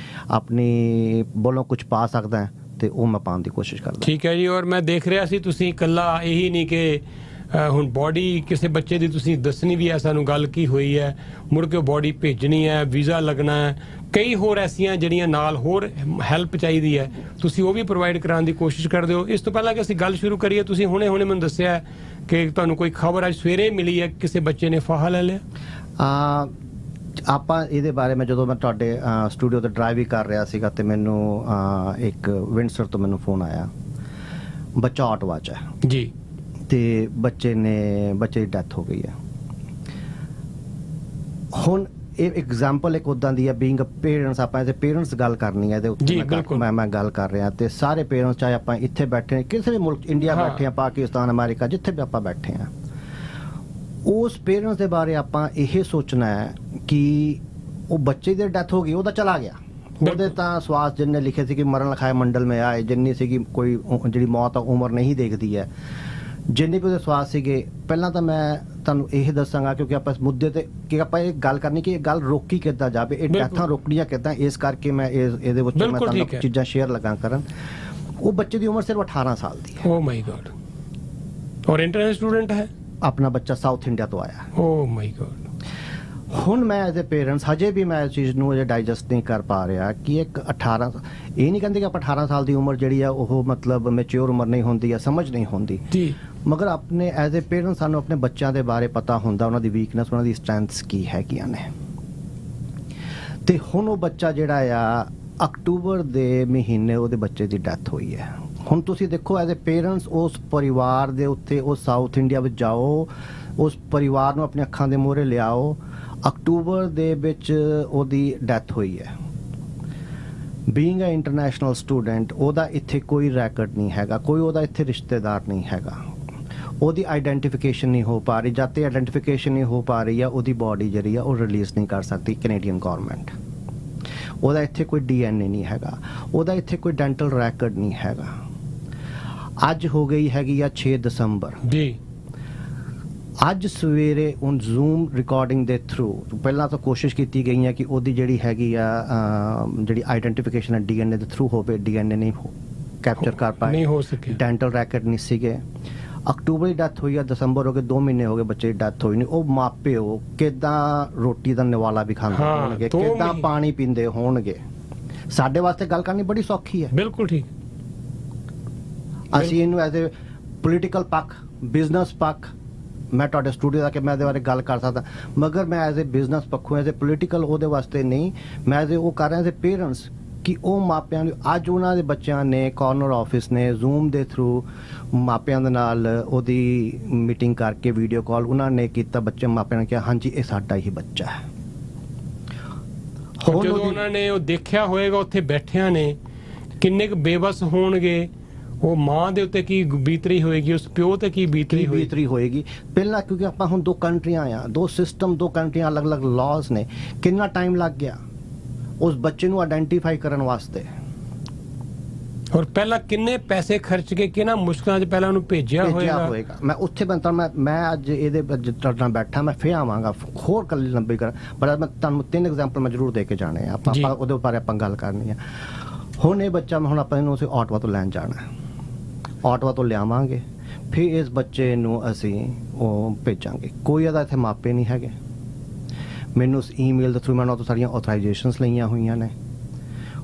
Speaker 2: ਆਪਣੀ ਬੋਲੋਂ ਕੁਝ ਪਾ ਸਕਦਾ ਤੇ ਉਹ ਮੈਂ ਪਾਉਣ ਦੀ ਕੋਸ਼ਿਸ਼ ਕਰਦਾ।
Speaker 1: ਠੀਕ ਹੈ ਜੀ। ਔਰ ਮੈਂ ਦੇਖ ਰਿਹਾ ਸੀ ਤੁਸੀਂ ਇਕੱਲਾ ਇਹੀ ਨਹੀਂ ਕਿ ਹੁਣ ਬੋਡੀ ਕਿਸੇ ਬੱਚੇ ਦੀ ਤੁਸੀਂ ਦੱਸਣੀ ਵੀ ਹੈ ਸਾਨੂੰ ਗੱਲ ਕੀ ਹੋਈ ਹੈ, ਮੁੜ ਕੇ ਬੋਡੀ ਭੇਜਣੀ ਹੈ, ਵੀਜ਼ਾ ਲੱਗਣਾ ਹੈ, ਕਈ ਹੋਰ ਐਸੀਆਂ ਜਿਹੜੀਆਂ ਨਾਲ ਹੋਰ ਹੈਲਪ ਚਾਹੀਦੀ ਹੈ, ਤੁਸੀਂ ਉਹ ਵੀ ਪ੍ਰੋਵਾਈਡ ਕਰਾਉਣ ਦੀ ਕੋਸ਼ਿਸ਼ ਕਰਦੇ ਹੋ। ਇਸ ਤੋਂ ਪਹਿਲਾਂ ਕਿ ਅਸੀਂ ਗੱਲ ਸ਼ੁਰੂ ਕਰੀਏ, ਤੁਸੀਂ ਹੁਣੇ ਮੈਨੂੰ ਦੱਸਿਆ ਕਿ ਤੁਹਾਨੂੰ ਕੋਈ ਖਬਰ ਅੱਜ ਸਵੇਰੇ ਮਿਲੀ ਹੈ ਕਿਸੇ ਬੱਚੇ ਨੇ ਫਾਹਾ ਲੈ ਲਿਆ।
Speaker 2: ਆਪਾਂ ਇਹਦੇ ਬਾਰੇ ਮੈਂ ਜਦੋਂ ਮੈਂ ਤੁਹਾਡੇ ਸਟੂਡੀਓ ਤੇ ਡਰਾਈਵ ਵੀ ਕਰ ਰਿਹਾ ਸੀਗਾ ਤੇ ਮੈਨੂੰ ਇੱਕ ਵਿੰਡਸਰ ਤੋਂ ਮੈਨੂੰ ਫੋਨ ਆਇਆ, ਬੱਚਾ ਆਟੋ 'ਚ ਹੈ
Speaker 1: ਜੀ
Speaker 2: ਤੇ ਬੱਚੇ ਦੀ ਡੈਥ ਹੋ ਗਈ ਹੈ। ਹੁਣ ਇਹ ਐਗਜ਼ਾਮਪਲ ਇੱਕ ਉਦਾਂ ਦੀ ਹੈ, ਬੀਇੰਗ ਅ ਪੇਰੈਂਟਸ, ਆਪਾਂ ਇਹਦੇ ਪੇਰੈਂਟਸ ਗੱਲ ਕਰਨੀ ਹੈ, ਇਹਦੇ ਉੱਤੇ ਮੈਂ ਗੱਲ ਕਰ ਰਿਹਾ ਤੇ ਸਾਰੇ ਪੇਰੈਂਟਸ ਚਾਹੇ ਆਪਾਂ ਇੱਥੇ ਬੈਠੇ ਕਿਸੇ ਵੀ ਮੁਲਕ, ਇੰਡੀਆ ਬੈਠੇ ਆ, ਪਾਕਿਸਤਾਨ, ਅਮਰੀਕਾ, ਜਿੱਥੇ ਵੀ ਆਪਾਂ ਬੈਠੇ ਆ, ਉਸ ਪੇਰੈਂਟਸ ਦੇ ਬਾਰੇ ਆਪਾਂ ਇਹ ਸੋਚਣਾ ਹੈ ਕਿ ਉਹ ਬੱਚੇ ਦੀ ਡੈਥ ਹੋ ਗਈ, ਉਹਦਾ ਚਲਾ ਗਿਆ, ਉਹਦੇ ਤਾਂ ਸਵਾਸ ਜਿੰਨੇ ਲਿਖੇ ਸੀ ਕਿ ਮਰਨ ਲਿਖਾਏ ਮੰਡਲ ਮੇ ਆਏ, ਜਿੰਨੀ ਸੀਗੀ ਕੋਈ ਜਿਹੜੀ ਮੌਤ ਆ ਉਮਰ ਨਹੀਂ ਦੇਖਦੀ ਹੈ, ਜਿੰਨੇ ਵੀ ਉਹਦੇ ਸਵਾਸ ਸੀਗੇ। ਪਹਿਲਾਂ ਤਾਂ ਮੈਂ ਤੁਹਾਨੂੰ ਇਹ ਦੱਸਾਂਗਾ ਕਿਉਂਕਿ ਆਪਾਂ ਇਸ ਮੁੱਦੇ ਤੇ ਕਿ ਆਪਾਂ ਇਹ ਗੱਲ ਕਰਨੀ ਕਿ ਇਹ ਗੱਲ ਰੋਕੀ ਕਿੱਦਾਂ ਜਾਵੇ, ਇਹ ਡੈਥਾਂ ਰੋਕਣੀਆਂ ਕਿੱਦਾਂ, ਇਸ ਕਰਕੇ ਮੈਂ ਇਹਦੇ ਵਿੱਚ ਮੈਂ ਤੁਹਾਨੂੰ ਚੀਜ਼ਾਂ ਸ਼ੇਅਰ ਲੱਗਾ ਕਰਨ। ਉਹ ਬੱਚੇ ਦੀ ਉਮਰ ਸਿਰਫ 18 ਸਾਲ ਦੀ ਹੈ।
Speaker 1: ਓ ਮਾਈ ਗॉड। ਔਰ ਇੰਟਰਨੈਸ਼ਨਲ ਸਟੂਡੈਂਟ ਹੈ, ਆਪਣਾ
Speaker 2: ਬੱਚਾ ਸਾਊਥ ਇੰਡੀਆ ਤੋਂ ਆਇਆ।
Speaker 1: ਓ ਮਾਈ ਗॉड।
Speaker 2: ਹੁਣ ਮੈਂ ਐਜ਼ ਅ ਪੇਰੈਂਟਸ ਹਜੇ ਵੀ ਮੈਂ ਇਸ ਚੀਜ਼ ਨੂੰ ਅਜੇ ਡਾਈਜੈਸਟ ਨਹੀਂ ਕਰ ਪਾ ਰਿਹਾ ਕਿ ਇੱਕ 18, ਇਹ ਨਹੀਂ ਕਹਿੰਦੇ ਕਿ ਆਪਾਂ 18 ਸਾਲ ਦੀ ਉਮਰ ਜਿਹੜੀ ਆ ਉਹ ਮਤਲਬ ਮੈਚੁਰ ਉਮਰ ਨਹੀਂ ਹੁੰਦੀ ਜਾਂ ਸਮਝ ਨਹੀਂ ਹੁੰਦੀ ਜੀ, ਮਗਰ ਆਪਣੇ ਐਜ਼ ਅ ਪੇਰੈਂਟਸ ਸਾਨੂੰ ਆਪਣੇ ਬੱਚਿਆਂ ਦੇ ਬਾਰੇ ਪਤਾ ਹੁੰਦਾ, ਉਹਨਾਂ ਦੀ ਵੀਕਨੈਸ, ਉਹਨਾਂ ਦੀ ਸਟਰੈਂਥਸ ਕੀ ਹੈਗੀਆਂ ਨੇ। ਤੇ ਹੁਣ ਉਹ ਬੱਚਾ ਜਿਹੜਾ ਆ ਅਕਤੂਬਰ ਦੇ ਮਹੀਨੇ ਉਹਦੇ ਬੱਚੇ ਦੀ ਡੈਥ ਹੋਈ ਹੈ। ਹੁਣ ਤੁਸੀਂ ਦੇਖੋ ਐਜ਼ ਅ ਪੇਰੈਂਟਸ ਉਸ ਪਰਿਵਾਰ ਦੇ ਉੱਤੇ, ਉਹ ਸਾਊਥ ਇੰਡੀਆ ਵਿੱਚ ਜਾਓ, ਉਸ ਪਰਿਵਾਰ ਨੂੰ ਆਪਣੇ ਅੱਖਾਂ ਦੇ ਮੂਹਰੇ ਲਿਆਓ, ਅਕਤੂਬਰ ਦੇ ਵਿੱਚ ਉਹਦੀ ਡੈਥ ਹੋਈ ਹੈ। ਬੀਇੰਗ ਅ ਇੰਟਰਨੈਸ਼ਨਲ ਸਟੂਡੈਂਟ, ਉਹਦਾ ਇੱਥੇ ਕੋਈ ਰੈਕਰਡ ਨਹੀਂ ਹੈਗਾ, ਕੋਈ ਉਹਦਾ ਇੱਥੇ ਰਿਸ਼ਤੇਦਾਰ ਨਹੀਂ ਹੈਗਾ, ਉਹਦੀ ਆਈਡੈਂਟੀਫਿਕੇਸ਼ਨ ਨਹੀਂ ਹੋ ਪਾ ਰਹੀ। ਜਦ ਤੱਕ ਆਈਡੈਂਟੀਫਿਕੇਸ਼ਨ ਨਹੀਂ ਹੋ ਪਾ ਰਹੀ ਆ, ਉਹਦੀ ਬਾਡੀ ਜਿਹੜੀ ਆ ਉਹ ਰਿਲੀਜ਼ ਨਹੀਂ ਕਰ ਸਕਦੀ ਕੈਨੇਡੀਅਨ ਗਵਰਨਮੈਂਟ। ਉਹਦਾ ਇੱਥੇ ਕੋਈ DNA ਨਹੀਂ ਹੈਗਾ, ਉਹਦਾ ਇੱਥੇ ਕੋਈ ਡੈਂਟਲ ਰੈਕਰਡ ਨਹੀਂ ਹੈਗਾ। ਅੱਜ ਹੋ ਗਈ ਹੈਗੀ ਆ 6 ਦਸੰਬਰ ਜੀ। ਅੱਜ ਸਵੇਰੇ ਉਹ ਜ਼ੂਮ ਰਿਕਾਰਡਿੰਗ ਦੇ ਥਰੂ ਪਹਿਲਾਂ ਤਾਂ ਕੋਸ਼ਿਸ਼ ਕੀਤੀ ਗਈ ਹੈ ਕਿ ਉਹਦੀ ਜਿਹੜੀ ਹੈਗੀ ਆ ਜਿਹੜੀ ਆਈਡੈਂਟੀਫਿਕੇਸ਼ਨ ਹੈ DNA ਦੇ ਥਰੂ ਹੋਵੇ, DNA ਨਹੀਂ ਕੈਪਚਰ ਕਰ ਪਾਏ, ਨਹੀਂ ਹੋ ਸਕੇ, ਡੈਂਟਲ ਰੈਕਟ ਨਹੀਂ ਸੀਗੇ। ਅਕਤੂਬਰ ਦੀ ਡੈਥ ਹੋਈ ਆ, ਦਸੰਬਰ ਹੋ ਗਏ, 2 ਮਹੀਨੇ ਹੋ ਗਏ ਬੱਚੇ ਦੀ ਡੈਥ ਹੋਈ ਨਹੀਂ। ਉਹ ਮਾਪਿਓ ਕਿੱਦਾਂ ਰੋਟੀ ਦਾ ਨਿਵਾਲਾ ਵੀ ਖਾਂਦੇ ਹੋਣਗੇ, ਕਿੱਦਾਂ ਪਾਣੀ ਪੀਂਦੇ ਹੋਣਗੇ। ਸਾਡੇ ਵਾਸਤੇ ਗੱਲ ਕਰਨੀ ਬੜੀ ਸੌਖੀ ਹੈ। ਬਿਲਕੁਲ ਠੀਕ। ਅਸੀਂ ਇਹਨੂੰ ਐਜ਼ ਅ ਪੋਲੀਟੀਕਲ ਪੱਖ, ਬਿਜ਼ਨਸ ਪੱਖ, ਮੈਂ ਤੁਹਾਡੇ ਸਟੂਡੀਓ ਆ ਕੇ ਮੈਂ ਇਹਦੇ ਬਾਰੇ ਗੱਲ ਕਰ ਸਕਦਾ, ਮਗਰ ਮੈਂ ਐਜ਼ ਏ ਬਿਜ਼ਨਸ ਪੱਖੋਂ ਐਜ਼ ਏ ਪੋਲੀਟੀਕਲ ਉਹਦੇ ਵਾਸਤੇ ਨਹੀਂ, ਮੈਂ ਐਜ਼ ਏ ਉਹ ਕਰ ਰਿਹਾ ਐਜ਼ ਏ ਪੇਰੈਂਟਸ ਕਿ ਉਹ ਮਾਪਿਆਂ ਨੂੰ ਅੱਜ ਉਹਨਾਂ ਦੇ ਬੱਚਿਆਂ ਨੇ ਕਾਰਨਰ ਆਫਿਸ ਨੇ ਜ਼ੂਮ ਦੇ ਥਰੂ ਮਾਪਿਆਂ ਦੇ ਨਾਲ ਉਹਦੀ ਮੀਟਿੰਗ ਕਰਕੇ ਵੀਡੀਓ ਕਾਲ ਉਹਨਾਂ ਨੇ ਕੀਤਾ, ਬੱਚੇ ਮਾਪਿਆਂ ਨੇ ਕਿਹਾ ਹਾਂਜੀ ਇਹ ਸਾਡਾ ਹੀ ਬੱਚਾ ਹੈ।
Speaker 1: ਹੁਣ ਜਦੋਂ ਉਹਨਾਂ ਨੇ ਉਹ ਦੇਖਿਆ ਹੋਏਗਾ ਉੱਥੇ ਬੈਠਿਆਂ ਨੇ ਕਿੰਨੇ ਕੁ ਬੇਬਸ ਹੋਣਗੇ, ਉਹ ਮਾਂ ਦੇ ਉੱਤੇ ਕੀ ਬੀਤਰੀ ਹੋਏਗੀ, ਉਸ ਪਿਓ ਤੇ ਕੀ ਬੀਤਰੀ
Speaker 2: ਹੋਏਗੀ। ਪਹਿਲਾਂ ਕਿਉਂਕਿ ਆਪਾਂ ਹੁਣ 2 ਕੰਟਰੀਆਂ ਆ, 2 ਸਿਸਟਮ, 2 ਕੰਟਰੀਆਂ ਅਲੱਗ-ਅਲੱਗ ਲਾਜ਼ ਨੇ, ਕਿੰਨਾ ਟਾਈਮ ਲੱਗ ਗਿਆ ਉਸ ਬੱਚੇ ਨੂੰ ਆਇਡੈਂਟੀਫਾਈ ਕਰਨ ਵਾਸਤੇ।
Speaker 1: ਔਰ ਪਹਿਲਾਂ ਕਿੰਨੇ ਪੈਸੇ ਖਰਚ ਕੇ ਕਿਹਨਾਂ ਮੁਸ਼ਕਲਾਂ 'ਚ ਪਹਿਲਾਂ ਉਹਨੂੰ ਭੇਜਿਆ ਹੋਏਗਾ।
Speaker 2: ਮੈਂ ਉੱਥੇ ਬੰਦਾ ਮੈਂ ਅੱਜ ਇਹਦੇ ਤੁਹਾਡੇ ਨਾਲ ਬੈਠਾ, ਮੈਂ ਫੇਰ ਆਵਾਂਗਾ ਹੋਰ ਕੱਲੀ ਲੰਬੀ ਕਰ, ਪਰ ਮੈਂ ਤੁਹਾਨੂੰ 3 ਐਗਜ਼ਾਮਪਲ ਮੈਂ ਜ਼ਰੂਰ ਦੇ ਕੇ ਜਾਣੇ ਆ, ਆਪਾਂ ਉਹਦੇ ਬਾਰੇ ਆਪਾਂ ਗੱਲ ਕਰਨੀ ਆ। ਹੁਣ ਇਹ ਬੱਚਾ ਹੁਣ ਆਪਾਂ ਇਹਨੂੰ ਅਸੀਂ ਆਟਵਾ ਤੋਂ ਲੈਣ ਜਾਣਾ, ਆਟਵਾ ਤੋਂ ਲਿਆਵਾਂਗੇ, ਫਿਰ ਇਸ ਬੱਚੇ ਨੂੰ ਅਸੀਂ ਉਹ ਭੇਜਾਂਗੇ। ਕੋਈ ਇਹਦਾ ਇੱਥੇ ਮਾਪੇ ਨਹੀਂ ਹੈਗੇ, ਮੈਨੂੰ ਉਸ ਈਮੇਲ ਦੇ ਥਰੂ ਮੈਂ ਉਹਨਾਂ ਤੋਂ ਸਾਰੀਆਂ ਆਥੋਰਾਈਜੇਸ਼ਨਸ ਲਈਆਂ ਹੋਈਆਂ ਨੇ।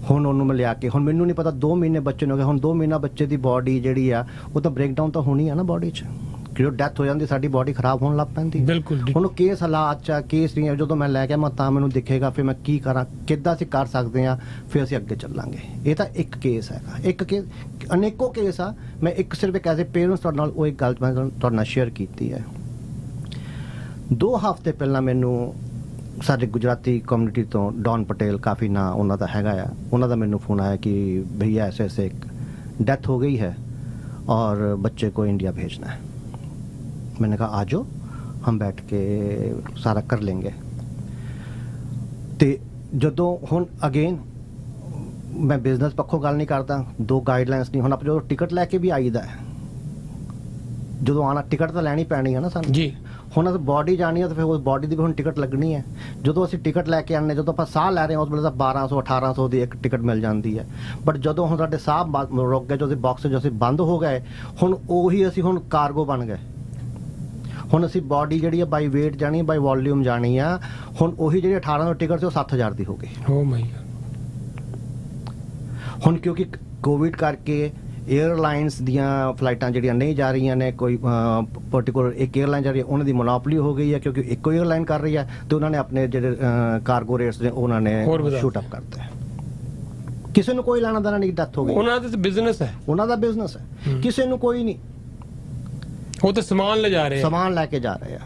Speaker 2: ਹੁਣ ਉਹਨੂੰ ਮੈਂ ਲਿਆ ਕੇ, ਹੁਣ ਮੈਨੂੰ ਨਹੀਂ ਪਤਾ 2 ਮਹੀਨੇ ਬੱਚੇ ਨੂੰ ਹੋ ਗਏ, ਹੁਣ 2 ਮਹੀਨਾ ਬੱਚੇ ਦੀ ਬਾਡੀ ਜਿਹੜੀ ਆ ਉਹ ਤਾਂ ਬ੍ਰੇਕਡਾਊਨ ਤਾਂ ਹੋਣੀ ਆ ਨਾ ਬਾਡੀ 'ਚ, ਜਦੋਂ ਡੈਥ ਹੋ ਜਾਂਦੀ ਸਾਡੀ ਬਾਡੀ ਖਰਾਬ ਹੋਣ ਲੱਗ ਪੈਂਦੀ।
Speaker 1: ਬਿਲਕੁਲ। ਹੁਣ
Speaker 2: ਕੇਸ ਹਾਲਾਤ 'ਚ ਕੇਸ ਨਹੀਂ, ਜਦੋਂ ਮੈਂ ਲੈ ਕੇ ਮੈਂ ਤਾਂ ਮੈਨੂੰ ਦਿਖੇਗਾ, ਫਿਰ ਮੈਂ ਕੀ ਕਰਾਂ, ਕਿੱਦਾਂ ਅਸੀਂ ਕਰ ਸਕਦੇ ਹਾਂ, ਫਿਰ ਅਸੀਂ ਅੱਗੇ ਚੱਲਾਂਗੇ। ਇਹ ਤਾਂ ਇੱਕ ਕੇਸ ਹੈਗਾ, ਇੱਕ ਕੇਸ, ਅਨੇਕੋ ਕੇਸ ਆ। ਮੈਂ ਇੱਕ ਸਿਰਫ ਇੱਕ ਐਜ਼ ਏ ਪੇਰੈਂਟਸ ਤੁਹਾਡੇ ਨਾਲ ਉਹ ਇੱਕ ਗੱਲ ਮੈਂ ਤੁਹਾਡੇ ਨਾਲ ਸ਼ੇਅਰ ਕੀਤੀ ਹੈ। 2 ਹਫ਼ਤੇ ਪਹਿਲਾਂ ਮੈਨੂੰ ਸਾਡੇ ਗੁਜਰਾਤੀ ਕਮਿਊਨਿਟੀ ਤੋਂ ਡੌਨ ਪਟੇਲ, ਕਾਫੀ ਨਾਂ ਉਹਨਾਂ ਦਾ ਹੈਗਾ ਆ, ਉਹਨਾਂ ਦਾ ਮੈਨੂੰ फ़ोन आया कि भैया ऐसे ऐसे एक डेथ हो गई है और बच्चे को इंडिया भेजना है। मैंने कहा आ जाओ, हम बैठ के सारा कर लेंगे। तो ਜਦੋਂ ਹੁਣ ਅਗੇਨ ਮੈਂ ਬਿਜ਼ਨਸ ਪੱਖੋਂ ਗੱਲ ਨਹੀਂ ਕਰਦਾ, 2 ਗਾਈਡਲਾਈਨਸ ਨਹੀਂ। ਹੁਣ ਆਪਾਂ ਜਦੋਂ ਟਿਕਟ ਲੈ ਕੇ ਵੀ ਆਈਦਾ, ਜਦੋਂ ਆਉਣਾ ਟਿਕਟ ਤਾਂ ਲੈਣੀ ਪੈਣੀ ਹੈ ਨਾ ਸਾਨੂੰ ਜੀ। ਹੁਣ ਅਸੀਂ ਬਾਡੀ ਜਾਣੀ ਹੈ ਤਾਂ ਫਿਰ ਉਸ ਬਾਡੀ ਦੀ ਵੀ ਹੁਣ ਟਿਕਟ ਲੱਗਣੀ ਹੈ। ਜਦੋਂ ਅਸੀਂ ਟਿਕਟ ਲੈ ਕੇ ਆਉਂਦੇ, ਜਦੋਂ ਆਪਾਂ ਸਾਹ ਲੈ ਰਹੇ ਹਾਂ ਉਸ ਵੇਲੇ ਤਾਂ 1200 1800 ਦੀ ਇੱਕ ਟਿਕਟ ਮਿਲ ਜਾਂਦੀ ਹੈ। ਬਟ ਜਦੋਂ ਹੁਣ ਸਾਡੇ ਸਾਹ ਰੁਕ ਗਏ, ਜਦੋਂ ਬਾਕਸ ਜੋ ਅਸੀਂ ਬੰਦ ਹੋ ਗਏ, ਹੁਣ ਉਹੀ ਅਸੀਂ ਹੁਣ ਕਾਰਗੋ ਬਣ ਗਏ। ਹੁਣ ਅਸੀਂ ਬਾਡੀ ਜਿਹੜੀ ਹੈ ਬਾਈ ਵੇਟ ਜਾਣੀ, ਬਾਈ ਵੋਲਿਊਮ ਜਾਣੀ ਆ। ਹੁਣ ਉਹੀ ਜਿਹੜੀ 1800 ਟਿਕਟ ਸੀ ਉਹ 7000 ਦੀ ਹੋ ਗਈ। ਓ ਮਾਈ ਗॉड। ਹੁਣ ਕਿਉਂਕਿ ਕੋਵਿਡ ਕਰਕੇ ਏਅਰਲਾਈਨਸ ਦੀਆਂ ਫਲਾਈਟਾਂ ਜਿਹੜੀਆਂ ਨਹੀਂ ਜਾ ਰਹੀਆਂ ਨੇ, ਕੋਈ ਪਾਰਟਿਕੂਲਰ ਇੱਕ ਏਅਰਲਾਈਨ ਜਾ ਰਹੀ ਹੈ, ਉਹਨਾਂ ਦੀ ਮੋਨੋਪੋਲੀ ਹੋ ਗਈ ਹੈ ਕਿਉਂਕਿ ਇੱਕੋ ਏਅਰਲਾਈਨ ਕਰ ਰਹੀ ਹੈ, ਤੇ ਉਹਨਾਂ ਨੇ ਆਪਣੇ ਜਿਹੜੇ ਕਾਰਗੋ ਰੇਟਸ ਨੇ ਉਹਨਾਂ ਨੇ ਸ਼ੂਟ ਅਪ ਕਰਤੇ। ਕਿਸੇ ਨੂੰ ਕੋਈ ਲੈਣਾ ਦੇਣਾ ਨਹੀਂ, ਡੈਥ ਹੋ ਗਈ, ਉਹਨਾਂ ਦਾ ਬਿਜ਼ਨਸ ਹੈ, ਉਹਨਾਂ ਦਾ ਬਿਜ਼ਨਸ ਹੈ, ਕਿਸੇ ਨੂੰ ਕੋਈ ਨਹੀਂ। ਉਹ ਤਾਂ ਸਮਾਨ ਲੈ ਜਾ ਰਹੇ ਆ, ਸਮਾਨ ਲੈ ਕੇ ਜਾ ਰਹੇ ਆ।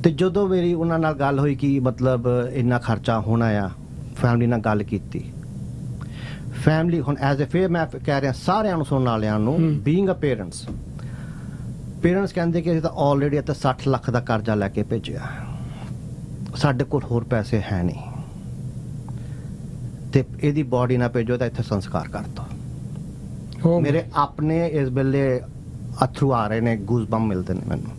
Speaker 2: ਤੇ ਜਦੋਂ ਮੇਰੀ ਉਹਨਾਂ ਨਾਲ ਗੱਲ ਹੋਈ ਕਿ ਮਤਲਬ ਇੰਨਾ ਖਰਚਾ ਹੋਣਾ ਆ, ਫੈਮਿਲੀ ਨਾਲ ਗੱਲ ਕੀਤੀ। ਫੈਮਿਲੀ ਹੁਣ ਐਜ਼ ਏ ਫੇਰ ਮੈਂ ਕਹਿ ਰਿਹਾ ਸਾਰਿਆਂ ਨੂੰ, ਸੁਣਨ ਵਾਲਿਆਂ ਨੂੰ, ਬੀਇੰਗ ਅ ਪੇਰੈਂਟਸ ਕਹਿੰਦੇ ਕਿ ਅਸੀਂ ਤਾਂ ਆਲਰੇਡੀ ਇੱਥੇ 60 ਲੱਖ ਦਾ ਕਰਜ਼ਾ ਲੈ ਕੇ ਭੇਜਿਆ, ਸਾਡੇ ਕੋਲ ਹੋਰ ਪੈਸੇ ਹੈ ਨਹੀਂ, ਤੇ ਇਹਦੀ ਬਾਡੀ ਨਾ ਭੇਜੋ ਤਾਂ ਇੱਥੇ ਸੰਸਕਾਰ ਕਰ ਦੋ। ਮੇਰੇ ਆਪਣੇ ਇਸ ਵੇਲੇ ਅਥਰੂ ਆ ਰਹੇ ਨੇ, ਗੂਜ਼ਬੰਪ ਮਿਲਦੇ ਨੇ ਮੈਨੂੰ।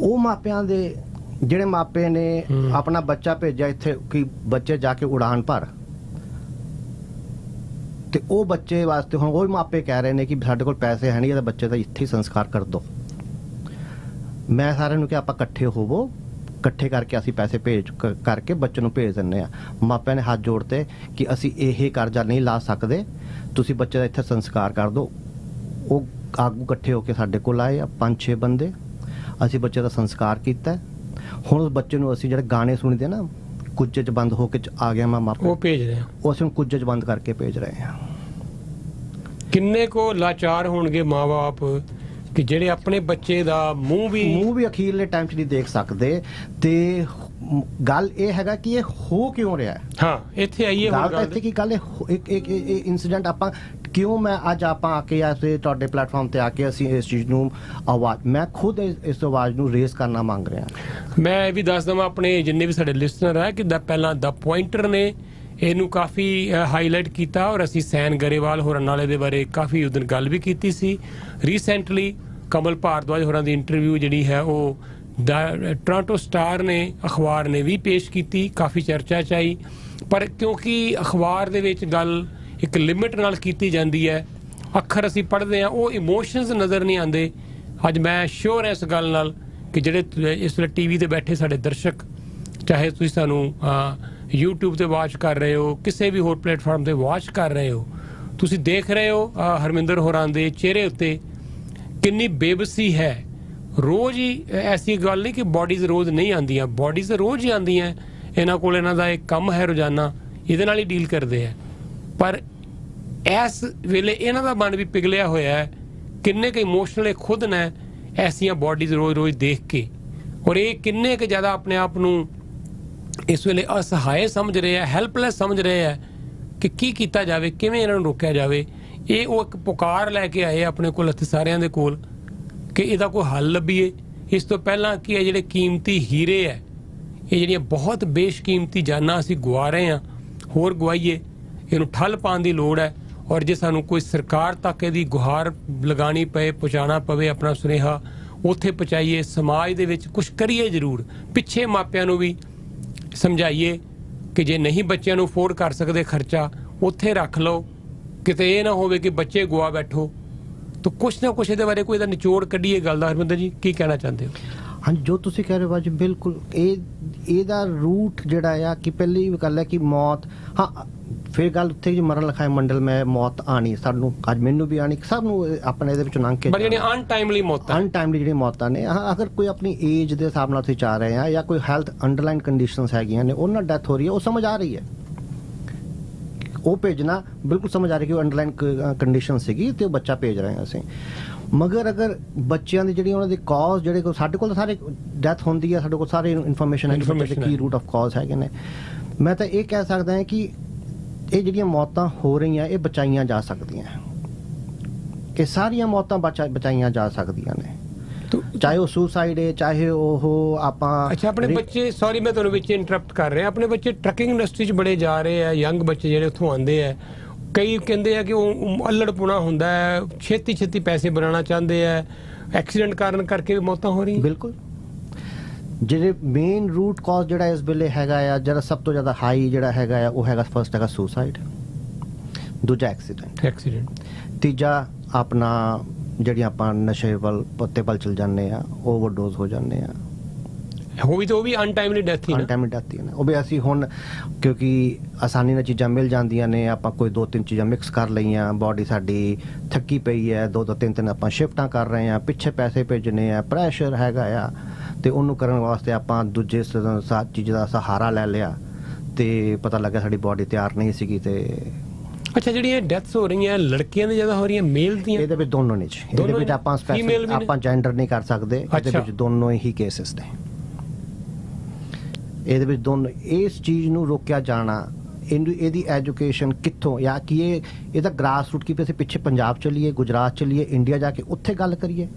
Speaker 2: ਉਹ ਮਾਪਿਆਂ ਦੇ ਜਿਹੜੇ ਮਾਪੇ ਨੇ ਆਪਣਾ ਬੱਚਾ ਭੇਜਿਆ ਇੱਥੇ ਕਿ ਬੱਚੇ ਜਾ ਕੇ ਉਡਾਨ ਭਰ, ਤੇ ਉਹ ਬੱਚੇ ਵਾਸਤੇ ਹੁਣ ਉਹ ਮਾਪੇ ਕਹਿ ਰਹੇ ਨੇ ਕਿ ਸਾਡੇ ਕੋਲ ਪੈਸੇ ਹੈ ਨਹੀਂ, ਇਹਦਾ ਬੱਚੇ ਦਾ ਇੱਥੇ ਹੀ ਸੰਸਕਾਰ ਕਰ ਦੋ। ਮੈਂ ਸਾਰਿਆਂ ਨੂੰ ਕਿ ਆਪਾਂ ਇਕੱਠੇ ਹੋਵੋ, ਇਕੱਠੇ ਕਰਕੇ ਅਸੀਂ ਪੈਸੇ ਭੇਜ ਕਰਕੇ ਬੱਚੇ ਨੂੰ ਭੇਜ ਦਿੰਦੇ ਆ। ਮਾਪਿਆਂ ਨੇ ਹੱਥ ਜੋੜਤੇ ਕਿ ਅਸੀਂ ਇਹ ਕਰਜ਼ਾ ਨਹੀਂ ਲਾ ਸਕਦੇ, ਤੁਸੀਂ ਬੱਚੇ ਦਾ ਇੱਥੇ ਸੰਸਕਾਰ ਕਰ ਦਿਓ। ਉਹ ਆਗੂ ਇਕੱਠੇ ਹੋ ਕੇ ਸਾਡੇ ਕੋਲ ਆਏ ਆ, 5-6 ਬੰਦੇ, ਅਸੀਂ ਬੱਚੇ ਦਾ ਸੰਸਕਾਰ ਕੀਤਾ। ਹੁਣ ਉਸ ਬੱਚੇ ਨੂੰ ਅਸੀਂ ਜਿਹੜੇ ਗਾਣੇ ਸੁਣਦੇ ਨਾ, ਕੁੱਜੇ 'ਚ ਬੰਦ ਹੋ ਕੇ ਆ ਗਿਆ ਮੈਂ ਮਾਪੇ, ਉਹ ਭੇਜ ਰਹੇ ਆ, ਉਹ ਅਸੀਂ ਕੁੱਜੇ 'ਚ ਬੰਦ ਕਰਕੇ ਭੇਜ ਰਹੇ ਆ। ਕਿੰਨੇ ਕੋ ਲਾਚਾਰ ਹੋਣਗੇ ਮਾਂ-ਬਾਪ ਕਿ ਜਿਹੜੇ ਆਪਣੇ ਬੱਚੇ ਦਾ ਮੂੰਹ ਵੀ ਅਖੀਰਲੇ ਟਾਈਮ 'ਚ ਨਹੀਂ ਦੇਖ ਸਕਦੇ। ਤੇ ਗੱਲ ਇਹ ਹੈਗਾ ਕਿ ਇਹ ਹੋ ਕਿਉਂ ਰਿਹਾ ਹੈ। ਹਾਂ, ਇੱਥੇ ਆਈਏ ਗੱਲ ਇੱਥੇ ਕੀ ਗੱਲ ਇੱਕ ਇਨਸੀਡੈਂਟ ਆਪਾਂ ਕਿਉਂ, ਮੈਂ ਅੱਜ ਆਪਾਂ ਆ ਕੇ ਐਸੇ ਤੁਹਾਡੇ ਪਲੇਟਫਾਰਮ ਤੇ ਆ ਕੇ ਅਸੀਂ ਇਸ ਚੀਜ਼ ਨੂੰ ਆਵਾਜ਼, ਮੈਂ ਖੁਦ ਇਸ ਆਵਾਜ਼ ਨੂੰ ਰੇਜ਼ ਕਰਨਾ ਮੰਗ ਰਿਹਾ। ਮੈਂ ਇਹ ਵੀ ਦੱਸ ਦਵਾਂ ਆਪਣੇ ਜਿੰਨੇ ਵੀ ਸਾਡੇ ਲਿਸਨਰ ਹੈ ਕਿ ਪਹਿਲਾਂ ਦਾ ਪੁਆਇੰਟਰ ਨੇ ਇਹਨੂੰ ਕਾਫੀ ਹਾਈਲਾਈਟ ਕੀਤਾ, ਔਰ ਅਸੀਂ ਸੈਨ ਗਰੇਵਾਲ ਹੋਰਾਂ ਨਾਲ ਇਹਦੇ ਬਾਰੇ ਕਾਫੀ ਉਦੋਂ ਗੱਲ ਵੀ ਕੀਤੀ ਸੀ। ਰੀਸੈਂਟਲੀ ਕਮਲ ਭਾਰਦਵਾਜ ਹੋਰਾਂ ਦੀ ਇੰਟਰਵਿਊ ਜਿਹੜੀ ਹੈ ਉਹ ਟੋਰਾਂਟੋ ਸਟਾਰ ਨੇ ਅਖਬਾਰ ਨੇ ਵੀ ਪੇਸ਼ ਕੀਤੀ, ਕਾਫੀ ਚਰਚਾ 'ਚ ਆਈ। ਪਰ ਕਿਉਂਕਿ ਅਖਬਾਰ ਦੇ ਵਿੱਚ ਗੱਲ ਇੱਕ ਲਿਮਿਟ ਨਾਲ ਕੀਤੀ ਜਾਂਦੀ ਹੈ, ਅੱਖਰ ਅਸੀਂ ਪੜ੍ਹਦੇ ਹਾਂ, ਉਹ ਇਮੋਸ਼ਨਸ ਨਜ਼ਰ ਨਹੀਂ ਆਉਂਦੇ। ਅੱਜ ਮੈਂ ਸ਼ੋਰ ਇਸ ਗੱਲ ਨਾਲ ਕਿ ਜਿਹੜੇ ਇਸ ਵੇਲੇ ਟੀਵੀ ਤੇ ਬੈਠੇ ਸਾਡੇ ਦਰਸ਼ਕ, ਚਾਹੇ ਤੁਸੀਂ ਸਾਨੂੰ YouTube ਤੇ ਵਾਚ ਕਰ ਰਹੇ ਹੋ, ਕਿਸੇ ਵੀ ਹੋਰ ਪਲੇਟਫਾਰਮ ਤੇ ਵਾਚ ਕਰ ਰਹੇ ਹੋ, ਤੁਸੀਂ ਦੇਖ ਰਹੇ ਹੋ ਹਰਮਿੰਦਰ ਹੋਰਾਂ ਦੇ ਚਿਹਰੇ ਉੱਤੇ
Speaker 1: ਕਿੰਨੀ ਬੇਬਸੀ ਹੈ। ਰੋਜ਼ ਹੀ ਐਸੀ ਗੱਲ ਨਹੀਂ ਕਿ ਬੋਡੀਜ਼ ਰੋਜ਼ ਨਹੀਂ ਆਉਂਦੀਆਂ, ਬੋਡੀਜ਼ ਰੋਜ਼ ਹੀ ਆਉਂਦੀਆਂ। ਇਹਨਾਂ ਕੋਲ ਇਹਨਾਂ ਦਾ ਇੱਕ ਕੰਮ ਹੈ ਰੋਜ਼ਾਨਾ, ਇਹਦੇ ਨਾਲ ਹੀ ਡੀਲ ਕਰਦੇ ਆ। ਪਰ ਇਸ ਵੇਲੇ ਇਹਨਾਂ ਦਾ ਮਨ ਵੀ ਪਿਘਲਿਆ ਹੋਇਆ ਹੈ। ਕਿੰਨੇ ਕੁ ਇਮੋਸ਼ਨਲ ਖੁਦ ਨੇ ਐਸੀਆਂ ਬੋਡੀਜ਼ ਰੋਜ਼-ਰੋਜ਼ ਦੇਖ ਕੇ, ਔਰ ਇਹ ਕਿੰਨੇ ਕੁ ਜ਼ਿਆਦਾ ਆਪਣੇ ਆਪ ਨੂੰ ਇਸ ਵੇਲੇ ਅਸਹਾਏ ਸਮਝ ਰਹੇ ਆ, ਹੈਲਪਲੈਸ ਸਮਝ ਰਹੇ ਆ ਕਿ ਕੀ ਕੀਤਾ ਜਾਵੇ, ਕਿਵੇਂ ਇਹਨਾਂ ਨੂੰ ਰੋਕਿਆ ਜਾਵੇ। ਇਹ ਉਹ ਇੱਕ ਪੁਕਾਰ ਲੈ ਕੇ ਆਏ ਆਪਣੇ ਕੋਲ ਇੱਥੇ ਸਾਰਿਆਂ ਦੇ ਕੋਲ ਕਿ ਇਹਦਾ ਕੋਈ ਹੱਲ ਲੱਭੀਏ। ਇਸ ਤੋਂ ਪਹਿਲਾਂ ਕਿ ਇਹ ਜਿਹੜੇ ਕੀਮਤੀ ਹੀਰੇ ਹੈ, ਇਹ ਜਿਹੜੀਆਂ ਬਹੁਤ ਬੇਸ਼ਕੀਮਤੀ ਜਾਨਾਂ ਅਸੀਂ ਗਵਾ ਰਹੇ ਹਾਂ, ਹੋਰ ਗਵਾਈਏ। ਇਹਨੂੰ ਠੱਲ ਪਾਉਣ ਦੀ ਲੋੜ ਹੈ। ਔਰ ਜੇ ਸਾਨੂੰ ਕੋਈ ਸਰਕਾਰ ਤੱਕ ਇਹਦੀ ਗੁਹਾਰ ਲਗਾਉਣੀ ਪਏ, ਪਹੁੰਚਾਉਣਾ ਪਵੇ ਆਪਣਾ ਸੁਨੇਹਾ, ਉੱਥੇ ਪਹੁੰਚਾਈਏ। ਸਮਾਜ ਦੇ ਵਿੱਚ ਕੁਝ ਕਰੀਏ ਜ਼ਰੂਰ। ਪਿੱਛੇ ਮਾਪਿਆਂ ਨੂੰ ਵੀ ਸਮਝਾਈਏ ਕਿ ਜੇ ਨਹੀਂ ਬੱਚਿਆਂ ਨੂੰ ਅਫੋਰਡ ਕਰ ਸਕਦੇ ਖਰਚਾ, ਉੱਥੇ ਰੱਖ ਲਓ। ਕਿਤੇ ਇਹ ਨਾ ਹੋਵੇ ਕਿ ਬੱਚੇ ਗੁਆ ਬੈਠੋ। ਤਾਂ ਕੁਛ ਨਾ ਕੁਛ ਇਹਦੇ ਬਾਰੇ ਕੋਈ ਇਹਦਾ ਨਿਚੋੜ ਕੱਢੀਏ ਗੱਲ ਦਾ। ਹਰਮਿੰਦਰ ਜੀ ਕੀ ਕਹਿਣਾ ਚਾਹੁੰਦੇ ਹੋ?
Speaker 2: ਹਾਂ, ਜੋ ਤੁਸੀਂ ਕਹਿ ਰਹੇ ਹੋ ਜੀ ਬਿਲਕੁਲ। ਇਹਦਾ ਰੂਟ ਜਿਹੜਾ ਆ ਕਿ ਪਹਿਲੀ ਗੱਲ ਹੈ ਕਿ ਮੌਤ, ਹਾਂ ਫਿਰ ਗੱਲ ਉੱਥੇ ਜੀ ਮਰਨ ਲਿਖਾਏ ਮੰਡਲ ਮੈਂ ਮੌਤ ਆਣੀ ਸਾਨੂੰ, ਅੱਜ ਮੈਨੂੰ ਵੀ ਆਣੀ, ਸਭ ਨੂੰ ਆਪਣੇ ਇਹਦੇ ਵਿੱਚੋਂ ਲੰਘ ਕੇ।
Speaker 1: ਪਰ ਜਿਹੜੀਆਂ ਅਨਟਾਈਮਲੀ ਮੌਤਾਂ
Speaker 2: ਜਿਹੜੀਆਂ ਮੌਤਾਂ ਨੇ, ਅਗਰ ਕੋਈ ਆਪਣੀ ਏਜ ਦੇ ਹਿਸਾਬ ਨਾਲ ਤੁਸੀਂ ਚਾਹ ਰਹੇ ਆ ਜਾਂ ਕੋਈ ਹੈਲਥ ਅੰਡਰਲਾਈਨ ਕੰਡੀਸ਼ਨਸ ਹੈਗੀਆਂ ਨੇ, ਉਹਨਾਂ ਡੈਥ ਹੋ ਰਹੀ ਹੈ, ਉਹ ਸਮਝ ਆ ਰਹੀ ਹੈ। ਉਹ ਭੇਜਣਾ ਬਿਲਕੁਲ ਸਮਝ ਆ ਰਹੀ ਕਿ ਉਹ ਅੰਡਰਲਾਈਨ ਕੰਡੀਸ਼ਨ ਸੀਗੀ ਤੇ ਉਹ ਬੱਚਾ ਭੇਜ ਰਹੇ ਹਾਂ ਅਸੀਂ। ਮਗਰ ਅਗਰ ਬੱਚਿਆਂ ਦੀ ਜਿਹੜੀ ਉਹਨਾਂ ਦੀ ਕਾਜ਼, ਜਿਹੜੇ ਕੋਲ ਸਾਡੇ ਕੋਲ ਸਾਰੇ ਡੈਥ ਹੁੰਦੀ ਹੈ, ਸਾਡੇ ਕੋਲ ਸਾਰੇ ਇਨਫੋਰਮੇਸ਼ਨ ਹੈ ਕਿ ਕੀ ਰੂਟ ਆਫ ਕਾਜ਼ ਹੈਗੇ ਨੇ। ਮੈਂ ਤਾਂ ਇਹ ਕਹਿ ਸਕਦਾ ਹਾਂ ਕਿ ਇਹ ਜਿਹੜੀਆਂ ਮੌਤਾਂ ਹੋ ਰਹੀਆਂ ਇਹ ਬਚਾਈਆਂ ਜਾ ਸਕਦੀਆਂ, ਕਿ ਸਾਰੀਆਂ ਮੌਤਾਂ ਬਚਾਈਆਂ ਜਾ ਸਕਦੀਆਂ ਨੇ, ਚਾਹੇ ਉਹ ਸੁਸਾਈਡ ਹੈ, ਚਾਹੇ ਉਹ ਆਪਾਂ।
Speaker 1: ਅੱਛਾ, ਆਪਣੇ ਬੱਚੇ, ਸੌਰੀ ਮੈਂ ਤੁਹਾਨੂੰ ਵਿੱਚ ਇੰਟਰਪਟ ਕਰ ਰਿਹਾ, ਆਪਣੇ ਬੱਚੇ ਟਰੱਕਿੰਗ ਇੰਡਸਟਰੀ 'ਚ ਬੜੇ ਜਾ ਰਹੇ ਆ, ਯੰਗ ਬੱਚੇ ਜਿਹੜੇ ਉੱਥੋਂ ਆਉਂਦੇ ਆ। ਕਈ ਕਹਿੰਦੇ ਆ ਕਿ ਉਹ ਅਲੜਪੁਣਾ ਹੁੰਦਾ ਹੈ, ਛੇਤੀ ਪੈਸੇ ਬਣਾਉਣਾ ਚਾਹੁੰਦੇ ਆ, ਐਕਸੀਡੈਂਟ ਕਾਰਨ ਕਰਕੇ ਵੀ ਮੌਤਾਂ ਹੋ ਰਹੀਆਂ।
Speaker 2: ਬਿਲਕੁਲ। ਜਿਹੜੇ ਮੇਨ ਰੂਟ ਕਾਜ਼ ਜਿਹੜਾ ਇਸ ਵੇਲੇ ਹੈਗਾ ਆ, ਜਿਹੜਾ ਸਭ ਤੋਂ ਜ਼ਿਆਦਾ ਹਾਈ ਜਿਹੜਾ ਹੈਗਾ ਆ, ਉਹ ਹੈਗਾ ਫਸਟ ਹੈਗਾ ਸੁਸਾਈਡ, ਦੂਜਾ ਐਕਸੀਡੈਂਟ, ਤੀਜਾ ਆਪਣਾ ਜਿਹੜੀਆਂ ਆਪਾਂ ਨਸ਼ੇ ਵੱਲ ਪੱਤੇ ਵੱਲ ਚਲ ਜਾਂਦੇ ਆ, ਓਵਰਡੋਜ਼ ਹੋ ਜਾਂਦੇ ਆ।
Speaker 1: ਉਹ ਵੀ ਅਨਟਾਈਮਲੀ ਡੈਥ ਹੀ
Speaker 2: ਨਾ। ਉਹ ਵੀ ਅਸੀਂ ਹੁਣ ਕਿਉਂਕਿ ਆਸਾਨੀ ਨਾਲ ਚੀਜ਼ਾਂ ਮਿਲ ਜਾਂਦੀਆਂ ਨੇ, ਆਪਾਂ ਕੋਈ 2-3 ਚੀਜ਼ਾਂ ਮਿਕਸ ਕਰ ਲਈਆਂ, ਬਾਡੀ ਸਾਡੀ ਥੱਕੀ ਪਈ ਹੈ, 2-3 ਆਪਾਂ ਸ਼ਿਫਟਾਂ ਕਰ ਰਹੇ ਆ, ਪਿੱਛੇ ਪੈਸੇ ਭੇਜਣੇ ਆ, ਪ੍ਰੈਸ਼ਰ ਹੈਗਾ ਆ, ਤੇ ਉਹਨੂੰ ਕਰਨ ਵਾਸਤੇ ਆਪਾਂ ਦੂਜੇ ਚੀਜ਼ ਦਾ ਸਹਾਰਾ ਲੈ ਲਿਆ ਤੇ ਪਤਾ ਲੱਗਾ ਸਾਡੀ ਬਾਡੀ ਤਿਆਰ ਨਹੀਂ ਸੀਗੀ। ਤੇ
Speaker 1: ਅੱਛਾ, ਜਿਹੜੀਆਂ ਡੈਥਸ ਹੋ ਰਹੀਆਂ ਲੜਕੀਆਂ ਦੀ ਜ਼ਿਆਦਾ ਹੋ ਰਹੀਆਂ, ਮੇਲ ਦੀਆਂ?
Speaker 2: ਇਹਦੇ ਵਿੱਚ ਦੋਨੋਂ ਨੇ ਜੀ। ਇਹਦੇ ਵਿੱਚ ਆਪਾਂ ਆਪਾਂ ਜੈਂਡਰ ਨਹੀਂ ਕਰ ਸਕਦੇ, ਇਹਦੇ ਵਿੱਚ ਦੋਨੋਂ ਹੀ ਕੇਸਿਸ ਨੇ। ਇਹਦੇ ਵਿੱਚ ਦੋਨੋਂ ਇਸ ਚੀਜ਼ ਨੂੰ ਰੋਕਿਆ ਜਾਣਾ, ਇਹਦੀ ਐਜੂਕੇਸ਼ਨ ਕਿੱਥੋਂ, ਜਾਂ ਕਿ ਇਹਦਾ ਗ੍ਰਾਸ ਰੂਟ ਕੀ, ਅਸੀਂ ਪਿੱਛੇ ਪੰਜਾਬ ਚਲੀਏ, ਗੁਜਰਾਤ ਚਲੀਏ, ਇੰਡੀਆ ਜਾ ਕੇ ਉੱਥੇ ਗੱਲ ਕਰੀਏ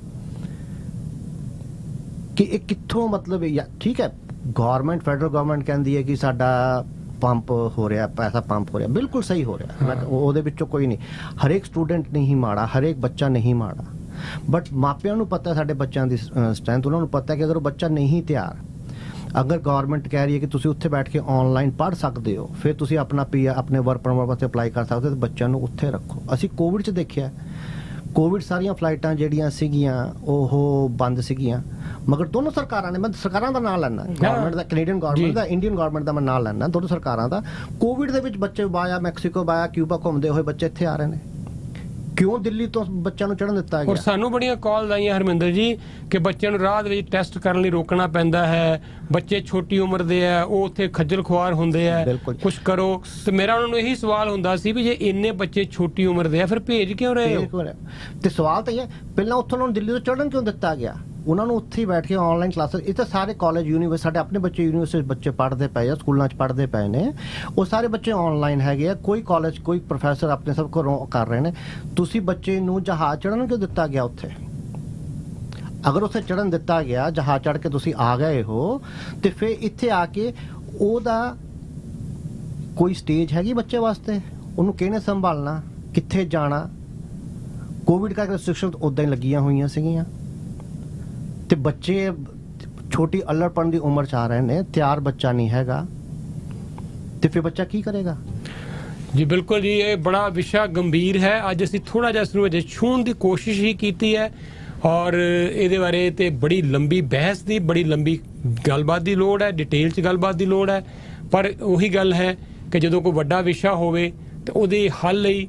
Speaker 2: ਕਿ ਇਹ ਕਿੱਥੋਂ, ਮਤਲਬ ਠੀਕ ਹੈ ਗਵਰਨਮੈਂਟ, ਫੈਡਰਲ ਗਵਰਨਮੈਂਟ ਕਹਿੰਦੀ ਹੈ ਕਿ ਸਾਡਾ ਪੰਪ ਹੋ ਰਿਹਾ, ਪੈਸਾ ਪੰਪ ਹੋ ਰਿਹਾ, ਬਿਲਕੁਲ ਸਹੀ ਹੋ ਰਿਹਾ, ਮੈਂ ਉਹਦੇ ਵਿੱਚੋਂ ਕੋਈ ਨਹੀਂ, ਹਰੇਕ ਸਟੂਡੈਂਟ ਨਹੀਂ ਮਾੜਾ, ਹਰੇਕ ਬੱਚਾ ਨਹੀਂ ਮਾੜਾ, ਬਟ ਮਾਪਿਆਂ ਨੂੰ ਪਤਾ ਸਾਡੇ ਬੱਚਿਆਂ ਦੀ ਸਟਰੈਂਥ, ਉਹਨਾਂ ਨੂੰ ਪਤਾ ਕਿ ਅਗਰ ਉਹ ਬੱਚਾ ਨਹੀਂ ਤਿਆਰ, ਅਗਰ ਗਵਰਨਮੈਂਟ ਕਹਿ ਰਹੀ ਹੈ ਕਿ ਤੁਸੀਂ ਉੱਥੇ ਬੈਠ ਕੇ ਆਨਲਾਈਨ ਪੜ੍ਹ ਸਕਦੇ ਹੋ, ਫਿਰ ਤੁਸੀਂ ਆਪਣਾ ਆਪਣੇ ਵਰਕ ਪਰਮਿਟ ਵਾਸਤੇ ਅਪਲਾਈ ਕਰ ਸਕਦੇ ਹੋ, ਤੇ ਬੱਚਿਆਂ ਨੂੰ ਉੱਥੇ ਰੱਖੋ। ਅਸੀਂ ਕੋਵਿਡ 'ਚ ਦੇਖਿਆ, ਕੋਵਿਡ ਸਾਰੀਆਂ ਫਲਾਈਟਾਂ ਜਿਹੜੀਆਂ ਸੀਗੀਆਂ ਉਹ ਬੰਦ ਸੀਗੀਆਂ, ਮਗਰ ਦੋਨੋਂ ਸਰਕਾਰਾਂ ਨੇ, ਮੈਂ ਸਰਕਾਰਾਂ ਦਾ ਨਾਂ ਲੈਣਾ, ਗਵਰਨਮੈਂਟ ਦਾ, ਕੈਨੇਡੀਅਨ ਗਵਰਨਮੈਂਟ ਦਾ, ਇੰਡੀਅਨ ਗਵਰਨਮੈਂਟ ਦਾ ਮੈਂ ਨਾਂ ਲੈਣਾ, ਦੋਨੋਂ ਸਰਕਾਰਾਂ ਦਾ। ਕੋਵਿਡ ਦੇ ਵਿੱਚ ਬੱਚੇ ਬਾਇਆ ਮੈਕਸੀਕੋ, ਬਾਇਆ ਕਿਊਬਾ ਘੁੰਮਦੇ ਹੋਏ ਬੱਚੇ ਇੱਥੇ ਆ ਰਹੇ ਨੇ। ਕਿਉਂ ਦਿੱਲੀ ਤੋਂ ਬੱਚਿਆਂ ਨੂੰ ਚੜ੍ਹਨ ਦਿੱਤਾ ਗਿਆ?
Speaker 1: ਔਰ ਸਾਨੂੰ ਬੜੀਆਂ ਕਾਲਸ ਆਈਆਂ ਹਰਮਿੰਦਰ ਜੀ ਕਿ ਬੱਚਿਆਂ ਨੂੰ ਰਾਹ ਦੇ ਵਿੱਚ ਟੈਸਟ ਕਰਨ ਲਈ ਰੋਕਣਾ ਪੈਂਦਾ ਹੈ, ਬੱਚੇ ਛੋਟੀ ਉਮਰ ਦੇ ਆ, ਉਹ ਉੱਥੇ ਖੱਜਲ ਖੁਆਰ ਹੁੰਦੇ ਆ, ਕੁਝ ਕਰੋ। ਤੇ ਮੇਰਾ ਉਹਨਾਂ ਨੂੰ ਇਹੀ ਸਵਾਲ ਹੁੰਦਾ ਸੀ ਵੀ ਜੇ ਇੰਨੇ ਬੱਚੇ ਛੋਟੀ ਉਮਰ ਦੇ ਆ, ਫਿਰ ਭੇਜ ਕਿਉਂ ਰਹੇ ਹੋ?
Speaker 2: ਤੇ ਸਵਾਲ ਤਾਂ ਇਹ ਹੈ, ਪਹਿਲਾਂ ਉੱਥੋਂ ਉਹਨਾਂ ਨੂੰ ਦਿੱਲੀ ਤੋਂ ਚੜ੍ਹਨ ਕਿਉਂ ਦਿੱਤਾ ਗਿਆ? ਉਹਨਾਂ ਨੂੰ ਉੱਥੇ ਹੀ ਬੈਠ ਕੇ ਆਨਲਾਈਨ ਕਲਾਸਿਸ, ਇਹ ਤਾਂ ਸਾਰੇ ਕਾਲਜ, ਯੂਨੀਵਰਸਿਟੀ, ਸਾਡੇ ਆਪਣੇ ਬੱਚੇ ਯੂਨੀਵਰਸਿਟੀ ਬੱਚੇ ਪੜ੍ਹਦੇ ਪਏ ਆ, ਸਕੂਲਾਂ 'ਚ ਪੜ੍ਹਦੇ ਪਏ ਨੇ, ਉਹ ਸਾਰੇ ਬੱਚੇ ਆਨਲਾਈਨ ਹੈਗੇ ਆ। ਕੋਈ ਕਾਲਜ, ਕੋਈ ਪ੍ਰੋਫੈਸਰ ਆਪਣੇ ਸਭ ਘਰੋਂ ਕਰ ਰਹੇ ਨੇ। ਤੁਸੀਂ ਬੱਚੇ ਨੂੰ ਜਹਾਜ਼ ਚੜ੍ਹਨ ਕਿਉਂ ਦਿੱਤਾ ਗਿਆ ਉੱਥੇ? ਅਗਰ ਉੱਥੇ ਚੜ੍ਹਨ ਦਿੱਤਾ ਗਿਆ, ਜਹਾਜ਼ ਚੜ੍ਹ ਕੇ ਤੁਸੀਂ ਆ ਗਏ ਹੋ, ਤੇ ਫਿਰ ਇੱਥੇ ਆ ਕੇ ਉਹਦਾ ਕੋਈ ਸਟੇਜ ਹੈਗੀ ਬੱਚੇ ਵਾਸਤੇ? ਉਹਨੂੰ ਕਿਹਨੇ ਸੰਭਾਲਣਾ, ਕਿੱਥੇ ਜਾਣਾ? ਕੋਵਿਡ ਕਰਕੇ ਰਿਸਟ੍ਰਿਕਸ਼ਨ ਉੱਦਾਂ ਹੀ ਲੱਗੀਆਂ ਹੋਈਆਂ ਸੀਗੀਆਂ, ਤੇ ਬੱਚੇ ਛੋਟੀ ਅਲੜਪਣ ਦੀ ਉਮਰ 'ਚ ਆ ਰਹੇ ਨੇ, ਤਿਆਰ ਬੱਚਾ ਨਹੀਂ ਹੈਗਾ, ਤੇ ਫਿਰ ਬੱਚਾ ਕੀ ਕਰੇਗਾ?
Speaker 1: ਜੀ ਬਿਲਕੁਲ ਜੀ, ਇਹ ਬੜਾ ਵਿਸ਼ਾ ਗੰਭੀਰ ਹੈ। ਅੱਜ ਅਸੀਂ ਥੋੜਾ ਜਿਹਾ ਇਸ ਨੂੰ ਅਜੇ ਛੂਹਣ ਦੀ ਕੋਸ਼ਿਸ਼ ਹੀ ਕੀਤੀ ਹੈ, ਔਰ ਇਹਦੇ ਬਾਰੇ ਤੇ ਬੜੀ ਲੰਬੀ ਬਹਿਸ ਦੀ, ਬੜੀ ਲੰਬੀ ਗੱਲਬਾਤ ਦੀ ਲੋੜ ਹੈ, ਡਿਟੇਲ 'ਚ ਗੱਲਬਾਤ ਦੀ ਲੋੜ ਹੈ। ਪਰ ਉਹੀ ਗੱਲ ਹੈ ਕਿ ਜਦੋਂ ਕੋਈ ਵੱਡਾ ਵਿਸ਼ਾ ਹੋਵੇ ਤੇ ਉਹਦੇ ਹੱਲ ਲਈ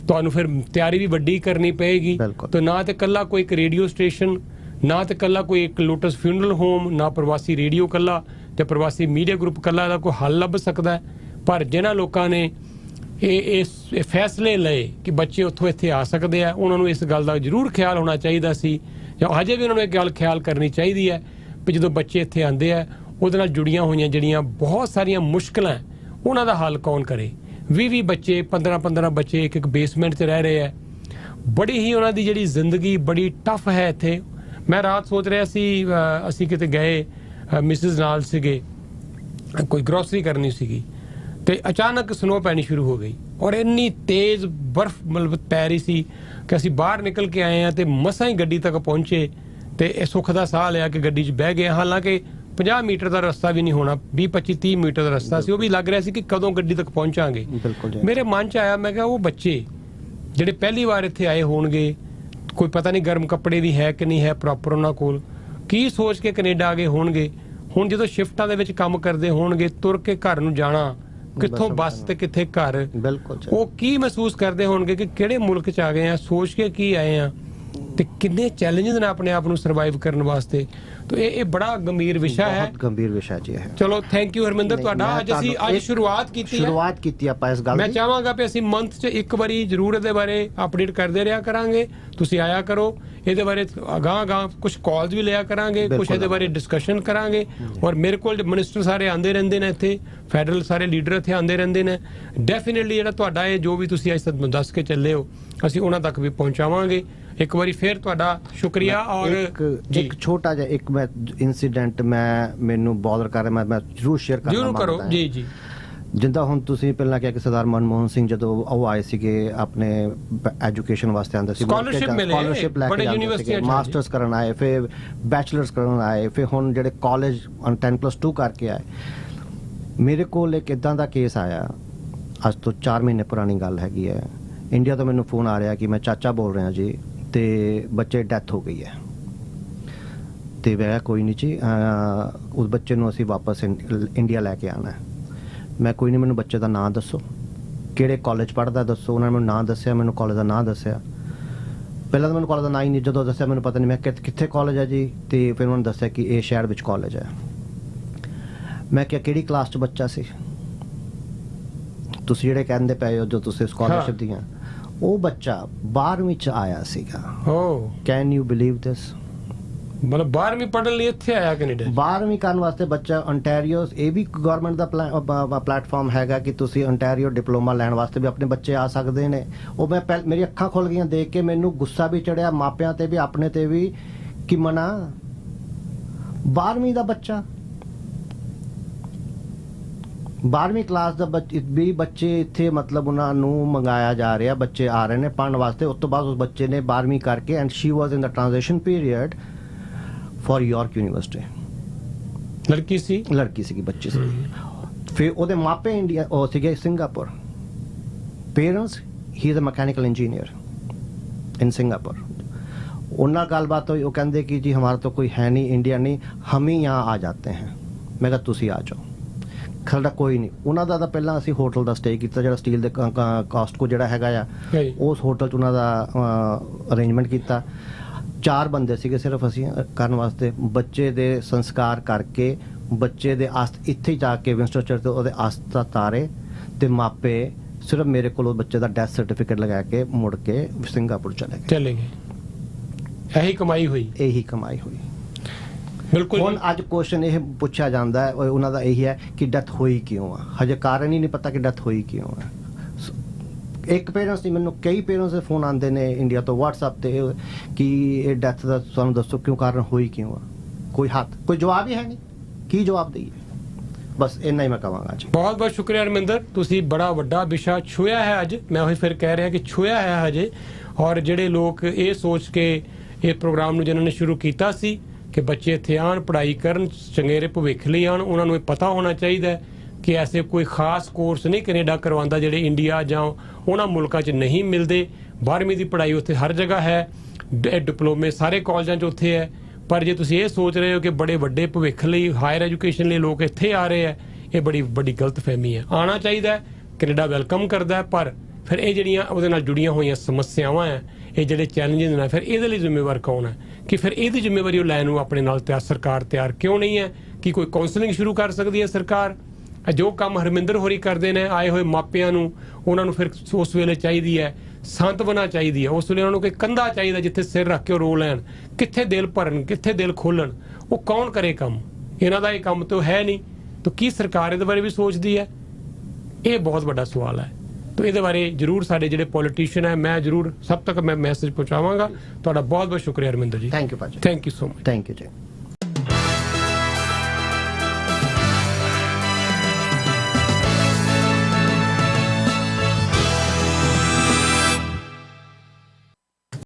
Speaker 1: ਤੁਹਾਨੂੰ ਫਿਰ ਤਿਆਰੀ ਵੀ ਵੱਡੀ ਕਰਨੀ ਪਏਗੀ।
Speaker 2: ਬਿਲਕੁਲ।
Speaker 1: ਤਾਂ ਨਾ ਤੇ ਕੱਲਾ ਕੋਈ ਇੱਕ ਰੇਡੀਓ ਸਟੇਸ਼ਨ, ਨਾ ਤੇ ਕੱਲਾ ਕੋਈ ਇੱਕ ਲੋਟਸ ਫਿਊਨਰਲ ਹੋਮ, ਨਾ ਪ੍ਰਵਾਸੀ ਰੇਡੀਓ ਕੱਲਾ ਤੇ ਪ੍ਰਵਾਸੀ ਮੀਡੀਆ ਗਰੁੱਪ ਕੱਲਾ ਦਾ ਕੋਈ ਹੱਲ ਲੱਭ ਸਕਦਾ ਹੈ। ਪਰ ਜਿਨ੍ਹਾਂ ਲੋਕਾਂ ਨੇ ਇਹ ਫੈਸਲੇ ਲਏ ਕਿ ਬੱਚੇ ਉੱਥੋਂ ਇੱਥੇ ਆ ਸਕਦੇ ਆ, ਉਹਨਾਂ ਨੂੰ ਇਸ ਗੱਲ ਦਾ ਜ਼ਰੂਰ ਖਿਆਲ ਹੋਣਾ ਚਾਹੀਦਾ ਸੀ, ਜਾਂ ਹਜੇ ਵੀ ਉਹਨਾਂ ਨੂੰ ਇਹ ਗੱਲ ਖਿਆਲ ਕਰਨੀ ਚਾਹੀਦੀ ਹੈ ਵੀ ਜਦੋਂ ਬੱਚੇ ਇੱਥੇ ਆਉਂਦੇ ਆ ਉਹਦੇ ਨਾਲ ਜੁੜੀਆਂ ਹੋਈਆਂ ਜਿਹੜੀਆਂ ਬਹੁਤ ਸਾਰੀਆਂ ਮੁਸ਼ਕਲਾਂ, ਉਹਨਾਂ ਦਾ ਹੱਲ ਕੌਣ ਕਰੇ। 20 ਬੱਚੇ, 15 ਬੱਚੇ ਇੱਕ ਬੇਸਮੈਂਟ 'ਚ ਰਹਿ ਰਹੇ ਆ। ਬੜੀ ਹੀ ਉਹਨਾਂ ਦੀ ਜਿਹੜੀ ਜ਼ਿੰਦਗੀ ਬੜੀ ਟਫ ਹੈ ਇੱਥੇ। ਮੈਂ ਰਾਤ ਸੋਚ ਰਿਹਾ ਸੀ, ਅਸੀਂ ਕਿਤੇ ਗਏ, ਮਿਸਿਸ ਨਾਲ ਸੀਗੇ, ਕੋਈ ਗਰੋਸਰੀ ਕਰਨੀ ਸੀਗੀ, ਤੇ ਅਚਾਨਕ ਸਨੋ ਪੈਣੀ ਸ਼ੁਰੂ ਹੋ ਗਈ ਔਰ ਇੰਨੀ ਤੇਜ਼ ਬਰਫ਼ ਮਤਲਬ ਪੈ ਰਹੀ ਸੀ ਕਿ ਅਸੀਂ ਬਾਹਰ ਨਿਕਲ ਕੇ ਆਏ ਹਾਂ ਤੇ ਮਸਾਂ ਹੀ ਗੱਡੀ ਤੱਕ ਪਹੁੰਚੇ ਤੇ ਇਹ ਸੁੱਖ ਦਾ ਸਾਹ ਲਿਆ ਕਿ ਗੱਡੀ 'ਚ ਬਹਿ ਗਏ। ਹਾਲਾਂਕਿ 50 ਮੀਟਰ ਦਾ ਰਸਤਾ ਵੀ ਨਹੀਂ ਹੋਣਾ, 20-25-30 ਮੀਟਰ ਦਾ ਰਸਤਾ ਸੀ। ਉਹ ਵੀ ਲੱਗ ਰਿਹਾ ਸੀ ਕਿ ਕਦੋਂ ਗੱਡੀ ਤੱਕ ਪਹੁੰਚਾਂਗੇ। ਮੇਰੇ ਮਨ 'ਚ ਆਇਆ, ਮੈਂ ਕਿਹਾ ਉਹ ਬੱਚੇ ਜਿਹੜੇ ਪਹਿਲੀ ਵਾਰ ਇੱਥੇ ਆਏ ਹੋਣਗੇ, ਕੋਈ ਪਤਾ ਨਹੀਂ ਗਰਮ ਕੱਪੜੇ ਵੀ ਹੈ ਕਿ ਨਹੀਂ ਹੈ ਪ੍ਰੋਪਰ ਉਹਨਾਂ ਕੋਲ, ਕੀ ਸੋਚ ਕੇ ਕੈਨੇਡਾ ਆ ਗਏ ਹੋਣਗੇ। ਹੁਣ ਜਦੋਂ ਸ਼ਿਫਟਾਂ ਦੇ ਵਿੱਚ ਕੰਮ ਕਰਦੇ ਹੋਣਗੇ, ਤੁਰ ਕੇ ਘਰ ਨੂੰ ਜਾਣਾ, ਕਿੱਥੋਂ ਬੱਸ ਤੇ ਕਿੱਥੇ ਘਰ,
Speaker 2: ਬਿਲਕੁਲ
Speaker 1: ਉਹ ਕੀ ਮਹਿਸੂਸ ਕਰਦੇ ਹੋਣਗੇ ਕਿ ਕਿਹੜੇ ਮੁਲਕ 'ਚ ਆ ਗਏ ਆ, ਸੋਚ ਕੇ ਕੀ ਆਏ ਆ ਤੇ ਕਿੰਨੇ ਚੈਲੰਜਸ ਨੇ ਆਪਣੇ ਆਪ ਨੂੰ ਸਰਵਾਈਵ ਕਰਨ ਵਾਸਤੇ। ਤਾਂ ਇਹ ਬੜਾ ਗੰਭੀਰ ਵਿਸ਼ਾ ਹੈ,
Speaker 2: ਬਹੁਤ ਗੰਭੀਰ ਵਿਸ਼ਾ ਜੀ ਹੈ।
Speaker 1: ਚਲੋ ਥੈਂਕ ਯੂ ਹਰਮਿੰਦਰ ਤੁਹਾਡਾ। ਅੱਜ ਸ਼ੁਰੂਆਤ ਕੀਤੀ ਆਪਾਂ ਇਸ ਗੱਲ ਦੀ। ਮੈਂ ਚਾਹਾਂਗਾ ਕਿ ਅਸੀਂ ਮੰਥ 'ਚ ਇੱਕ ਵਾਰੀ ਜ਼ਰੂਰ ਇਹਦੇ ਬਾਰੇ ਅਪਡੇਟ ਕਰਦੇ ਰਿਹਾ ਕਰਾਂਗੇ। ਤੁਸੀਂ ਆਇਆ ਕਰੋ, ਇਹਦੇ ਬਾਰੇ ਅਗਾਂਹ ਕੁਝ ਕਾਲਸ ਵੀ ਲਿਆ ਕਰਾਂਗੇ, ਕੁਝ ਇਹਦੇ ਬਾਰੇ ਡਿਸਕਸ਼ਨ ਕਰਾਂਗੇ। ਔਰ ਮੇਰੇ ਕੋਲ ਮਿਨਿਸਟਰ ਸਾਰੇ ਆਉਂਦੇ ਰਹਿੰਦੇ ਨੇ ਇੱਥੇ, ਫੈਡਰਲ ਸਾਰੇ ਲੀਡਰ ਇੱਥੇ ਆਉਂਦੇ ਰਹਿੰਦੇ ਨੇ। ਡੈਫੀਨਿਟਲੀ ਜਿਹੜਾ ਤੁਹਾਡਾ ਇਹ ਜੋ ਵੀ ਤੁਸੀਂ ਅੱਜ ਤੱਕ ਦੱਸ ਕੇ ਚੱਲੇ ਹੋ, ਅਸੀਂ ਉਹਨਾਂ ਤੱਕ ਵੀ ਪਹੁੰਚਾਵਾਂਗੇ। ਇੱਕ ਵਾਰੀ ਫਿਰ ਤੁਹਾਡਾ ਸ਼ੁਕਰੀਆ। ਔਰ
Speaker 2: ਇੱਕ ਛੋਟਾ ਜਿਹਾ ਇੱਕ ਮੈਂ ਇਨਸੀਡੈਂਟ ਮੈਨੂੰ ਬੋਦਰ ਕਰ ਰਿਹਾ, ਮੈਂ ਜ਼ਰੂਰ ਸ਼ੇਅਰ ਕਰਨਾ
Speaker 1: ਜ਼ਰੂਰ ਕਰੋ। ਜੀ ਜੀ।
Speaker 2: ਜਿੱਦਾਂ ਹੁਣ ਤੁਸੀਂ ਪਹਿਲਾਂ ਕਿਹਾ ਕਿ ਸਰਦਾਰ ਮਨਮੋਹਨ ਸਿੰਘ ਜਦੋਂ ਉਹ ਆਏ ਸੀਗੇ ਆਪਣੇ ਐਜੂਕੇਸ਼ਨ ਵਾਸਤੇ ਆਉਂਦੇ ਸੀ,
Speaker 1: ਸਕਾਲਰਸ਼ਿਪ ਲੈ ਕੇ ਯੂਨੀਵਰਸਿਟੀ
Speaker 2: ਮਾਸਟਰਸ ਕਰਨ ਆਏ, ਫਿਰ ਬੈਚਲਰਸ ਕਰਨ ਆਏ, ਫਿਰ ਹੁਣ ਜਿਹੜੇ ਕਾਲਜ 10+2 ਕਰਕੇ ਆਏ। ਮੇਰੇ ਕੋਲ ਇੱਕ ਇਦਾਂ ਦਾ ਕੇਸ ਆਇਆ, ਅੱਜ ਤੋਂ 4 ਮਹੀਨੇ ਪੁਰਾਣੀ ਗੱਲ ਹੈਗੀ ਹੈ। ਇੰਡੀਆ ਤੋਂ ਮੈਨੂੰ ਫੋਨ ਆ ਰਿਹਾ ਕਿ ਮੈਂ ਚਾਚਾ ਬੋਲ ਰਿਹਾ ਜੀ, ਤੇ ਬੱਚੇ ਡੈਥ ਹੋ ਗਈ ਹੈ। ਤੇ ਮੈਂ ਕੋਈ ਨਹੀਂ ਜੀ, ਉਸ ਬੱਚੇ ਨੂੰ ਅਸੀਂ ਵਾਪਸ ਇੰਡੀਆ ਲੈ ਕੇ ਆਉਣਾ ਹੈ। ਮੈਂ ਕੋਈ ਨਹੀਂ, ਮੈਨੂੰ ਬੱਚੇ ਦਾ ਨਾਂ ਦੱਸੋ, ਕਿਹੜੇ ਕਾਲਜ ਪੜ੍ਹਦਾ ਦੱਸੋ। ਉਹਨਾਂ ਨੇ ਮੈਨੂੰ ਨਾਂ ਦੱਸਿਆ, ਮੈਨੂੰ ਕਾਲਜ ਦਾ ਨਾਂ ਦੱਸਿਆ। ਪਹਿਲਾਂ ਤਾਂ ਮੈਨੂੰ ਕਾਲਜ ਦਾ ਨਾਂ ਹੀ ਨਹੀਂ, ਜਦੋਂ ਦੱਸਿਆ ਮੈਨੂੰ ਪਤਾ ਨਹੀਂ। ਮੈਂ ਕਿੱਥੇ ਕਾਲਜ ਹੈ ਜੀ, ਤੇ ਫਿਰ ਉਹਨਾਂ ਨੇ ਦੱਸਿਆ ਕਿ ਇਹ ਸ਼ਹਿਰ ਵਿੱਚ ਕਾਲਜ ਹੈ। ਮੈਂ ਕਿਹਾ ਕਿਹੜੀ ਕਲਾਸ 'ਚ ਬੱਚਾ ਸੀ? ਤੁਸੀਂ ਜਿਹੜੇ ਕਹਿੰਦੇ ਪਏ ਹੋ ਜੋ ਤੁਸੀਂ ਸਕਾਲਰਸ਼ਿਪ ਦੀਆਂ, ਉਹ ਬੱਚਾ 12ਵੀਂ 'ਚ ਆਇਆ ਸੀਗਾ। ਕੈਨ ਯੂ ਬਿਲੀਵ ਦਿਸ?
Speaker 1: ਮਤਲਬ 12ਵੀਂ ਪੜ੍ਹਨ ਲਈ ਇੱਥੇ ਆਇਆ ਕੈਨੇਡਾ। 12ਵੀਂ
Speaker 2: ਕਰਨ ਵਾਸਤੇ ਬੱਚਾ ontario, ਇਹ ਵੀ ਗਵਰਨਮੈਂਟ ਦਾ ਪਲੇਟਫਾਰਮ ਹੈਗਾ ਕਿ ਤੁਸੀਂ ontario ਡਿਪਲੋਮਾ ਲੈਣ ਵਾਸਤੇ ਵੀ ਆਪਣੇ ਬੱਚੇ ਆ ਸਕਦੇ ਨੇ। ਉਹ ਮੈਂ ਮੇਰੀ ਅੱਖਾਂ ਖੁੱਲ ਗਈਆਂ ਦੇਖ ਕੇ, ਮੈਨੂੰ ਗੁੱਸਾ ਵੀ ਚੜਿਆ ਮਾਪਿਆਂ ਤੇ ਵੀ ਆਪਣੇ ਤੇ ਵੀ ਕਿ ਮਨਾ 12ਵੀਂ ਦਾ ਬੱਚਾ, 12ਵੀਂ ਕਲਾਸ ਦਾ ਵੀ ਬੱਚੇ ਇੱਥੇ ਮਤਲਬ ਉਹਨਾਂ ਨੂੰ ਮੰਗਾਇਆ ਜਾ ਰਿਹਾ, ਬੱਚੇ ਆ ਰਹੇ ਨੇ ਪੜ੍ਹਨ ਵਾਸਤੇ। ਉਸ ਤੋਂ ਬਾਅਦ ਉਸ ਬੱਚੇ ਨੇ 12ਵੀਂ ਕਰਕੇ and she was in the transition period for York university.
Speaker 1: ਲੜਕੀ ਸੀਗੀ
Speaker 2: ਬੱਚੀ ਸੀ। ਫਿਰ ਉਹਦੇ ਮਾਪੇ ਇੰਡੀਆ ਉਹ ਸੀਗੇ Singapore. Parents he is a mechanical engineer in Singapore. ਉਹਨਾਂ ਗੱਲਬਾਤ ਹੋਈ, ਉਹ ਕਹਿੰਦੇ ਕਿ ਜੀ ਹਮਾਰਾ तो कोई है नहीं, इंडिया नहीं, हम ही यहाँ आ जाते हैं। मैं कहा ਤੁਸੀਂ ਆ ਜਾਓ। ਸਾਡਾ ਕੋਈ ਨਹੀਂ। ਉਹਨਾਂ ਦਾ ਤਾਂ ਪਹਿਲਾਂ ਅਸੀਂ ਹੋਟਲ ਦਾ ਸਟੇ ਕੀਤਾ, ਜਿਹੜਾ ਸਟੀਲ ਦੇ ਕਾਸਟਕੋ ਜਿਹੜਾ ਹੈਗਾ ਆ, ਉਸ ਹੋਟਲ 'ਚ ਉਹਨਾਂ ਦਾ ਅਰੇਂਜਮੈਂਟ ਕੀਤਾ। 4 ਬੰਦੇ ਸੀਗੇ ਸਿਰਫ ਅਸੀਂ ਕਰਨ ਵਾਸਤੇ। ਬੱਚੇ ਦੇ ਸੰਸਕਾਰ ਕਰਕੇ, ਬੱਚੇ ਦੇ ਇੱਥੇ ਜਾ ਕੇ ਵਿੰਸਟਰ ਚਰਚ ਤੇ ਉਹਦੇ ਆਸਥਾ ਤਾਰੇ, ਤੇ ਮਾਪੇ ਸਿਰਫ ਮੇਰੇ ਕੋਲ ਬੱਚੇ ਦਾ ਡੈਥ ਸਰਟੀਫਿਕੇਟ ਲਗਾ ਕੇ ਮੁੜ ਕੇ ਸਿੰਗਾਪੁਰ ਚਲੇ ਗਏ।
Speaker 1: ਇਹੀ ਕਮਾਈ
Speaker 2: ਹੋਈ।
Speaker 1: ਬਿਲਕੁਲ।
Speaker 2: ਹੁਣ ਅੱਜ ਕੁਐਸਚਨ ਇਹ ਪੁੱਛਿਆ ਜਾਂਦਾ ਹੈ ਉਹਨਾਂ ਦਾ ਇਹੀ ਹੈ ਕਿ ਡੈਥ ਹੋਈ ਕਿਉਂ ਆ। ਹਜੇ ਕਾਰਨ ਹੀ ਨਹੀਂ ਪਤਾ ਕਿ ਡੈਥ ਹੋਈ ਕਿਉਂ ਆ। ਇੱਕ ਪੇਰੈਂਟਸ ਨਹੀਂ, ਮੈਨੂੰ ਕਈ ਪੇਰੈਂਟਸ ਦੇ ਫੋਨ ਆਉਂਦੇ ਨੇ ਇੰਡੀਆ ਤੋਂ WhatsApp ਤੇ ਕਿ ਇਹ ਡੈਥ ਦਾ ਸਾਨੂੰ ਦੱਸੋ ਕਿਉਂ, ਕਾਰਨ ਹੋਈ ਕਿਉਂ ਆ। ਕੋਈ ਜਵਾਬ ਹੀ ਹੈ ਨਹੀਂ, ਕੀ ਜਵਾਬ ਦਈਏ। ਬਸ ਇੰਨਾ ਹੀ ਮੈਂ ਕਹਾਂਗਾ ਜੀ।
Speaker 1: ਬਹੁਤ ਬਹੁਤ ਸ਼ੁਕਰੀਆ ਅਰਮਿੰਦਰ, ਤੁਸੀਂ ਬੜਾ ਵੱਡਾ ਵਿਸ਼ਾ ਛੂਇਆ ਹੈ ਅੱਜ। ਮੈਂ ਉਹੀ ਫਿਰ ਕਹਿ ਰਿਹਾ ਕਿ ਛੂਇਆ ਹੈ ਹਜੇ। ਔਰ ਜਿਹੜੇ ਲੋਕ ਇਹ ਸੋਚ ਕੇ ਇਹ ਪ੍ਰੋਗਰਾਮ ਨੂੰ ਜਿਨ੍ਹਾਂ ਨੇ ਸ਼ੁਰੂ ਕੀਤਾ ਸੀ ਕਿ ਬੱਚੇ ਇੱਥੇ ਆਉਣ, ਪੜ੍ਹਾਈ ਕਰਨ, ਚੰਗੇਰੇ ਭਵਿੱਖ ਲਈ ਆਉਣ, ਉਹਨਾਂ ਨੂੰ ਇਹ ਪਤਾ ਹੋਣਾ ਚਾਹੀਦਾ ਹੈ ਕਿ ਐਸੇ ਕੋਈ ਖਾਸ ਕੋਰਸ ਨਹੀਂ ਕੈਨੇਡਾ ਕਰਵਾਉਂਦਾ ਜਿਹੜੇ ਇੰਡੀਆ ਜਾਂ ਉਹਨਾਂ ਮੁਲਕਾਂ 'ਚ ਨਹੀਂ ਮਿਲਦੇ। 12ਵੀਂ ਦੀ ਪੜ੍ਹਾਈ ਉੱਥੇ ਹਰ ਜਗ੍ਹਾ ਹੈ, ਡਿਪਲੋਮੇ ਸਾਰੇ ਕਾਲਜਾਂ 'ਚ ਉੱਥੇ ਹੈ। ਪਰ ਜੇ ਤੁਸੀਂ ਇਹ ਸੋਚ ਰਹੇ ਹੋ ਕਿ ਬੜੇ ਵੱਡੇ ਭਵਿੱਖ ਲਈ, ਹਾਇਰ ਐਜੂਕੇਸ਼ਨ ਲਈ ਲੋਕ ਇੱਥੇ ਆ ਰਹੇ ਹੈ, ਇਹ ਬੜੀ ਵੱਡੀ ਗਲਤਫਹਿਮੀ ਹੈ। ਆਉਣਾ ਚਾਹੀਦਾ ਹੈ, ਕੈਨੇਡਾ ਵੈਲਕਮ ਕਰਦਾ ਹੈ, ਪਰ ਫਿਰ ਇਹ ਜਿਹੜੀਆਂ ਉਹਦੇ ਨਾਲ ਜੁੜੀਆਂ ਹੋਈਆਂ ਸਮੱਸਿਆਵਾਂ ਹੈ, ਇਹ ਜਿਹੜੇ ਚੈਲੰਜਸ ਨੇ, ਫਿਰ ਇਹਦੇ ਲਈ ਜ਼ਿੰਮੇਵਾਰ ਕੌਣ ਹੈ? ਕਿ ਫਿਰ ਇਹਦੀ ਜ਼ਿੰਮੇਵਾਰੀ ਉਹ ਲੈਣ ਨੂੰ ਆਪਣੇ ਨਾਲ ਸਰਕਾਰ ਤਿਆਰ ਕਿਉਂ ਨਹੀਂ ਹੈ? ਕਿ ਕੋਈ ਕਾਉਂਸਲਿੰਗ ਸ਼ੁਰੂ ਕਰ ਸਕਦੀ ਹੈ ਸਰਕਾਰ? ਜੋ ਕੰਮ ਹਰਮਿੰਦਰ ਹੋਰੀ ਕਰਦੇ ਨੇ ਆਏ ਹੋਏ ਮਾਪਿਆਂ ਨੂੰ, ਉਹਨਾਂ ਨੂੰ ਫਿਰ ਉਸ ਵੇਲੇ ਚਾਹੀਦੀ ਹੈ ਸਾਂਤਵਨਾ ਚਾਹੀਦੀ ਹੈ, ਉਸ ਵੇਲੇ ਉਹਨਾਂ ਨੂੰ ਕੋਈ ਕੰਧਾ ਚਾਹੀਦਾ ਜਿੱਥੇ ਸਿਰ ਰੱਖ ਕੇ ਉਹ ਰੋ ਲੈਣ, ਕਿੱਥੇ ਦਿਲ ਭਰਨ, ਕਿੱਥੇ ਦਿਲ ਖੋਲਣ। ਉਹ ਕੌਣ ਕਰੇ ਕੰਮ? ਇਹਨਾਂ ਦਾ ਇਹ ਕੰਮ ਤਾਂ ਹੈ ਨਹੀਂ। ਤਾਂ ਕੀ ਸਰਕਾਰ ਇਹਦੇ ਬਾਰੇ ਵੀ ਸੋਚਦੀ ਹੈ? ਇਹ ਬਹੁਤ ਵੱਡਾ ਸਵਾਲ ਹੈ। ਤਾਂ ਇਹਦੇ ਬਾਰੇ ਜ਼ਰੂਰ ਸਾਡੇ ਜਿਹੜੇ ਪੋਲੀਟੀਸ਼ੀਅਨ ਹੈ, ਮੈਂ ਜ਼ਰੂਰ ਸਭ ਤੱਕ ਮੈਂ ਮੈਸੇਜ ਪਹੁੰਚਾਵਾਂਗਾ। ਤੁਹਾਡਾ ਬਹੁਤ ਬਹੁਤ ਸ਼ੁਕਰੀਆ ਹਰਮਿੰਦਰ ਜੀ।
Speaker 2: ਥੈਂਕ ਯੂ ਭਾਜੀ।
Speaker 1: Thank you so much.
Speaker 2: Thank you ਜੀ।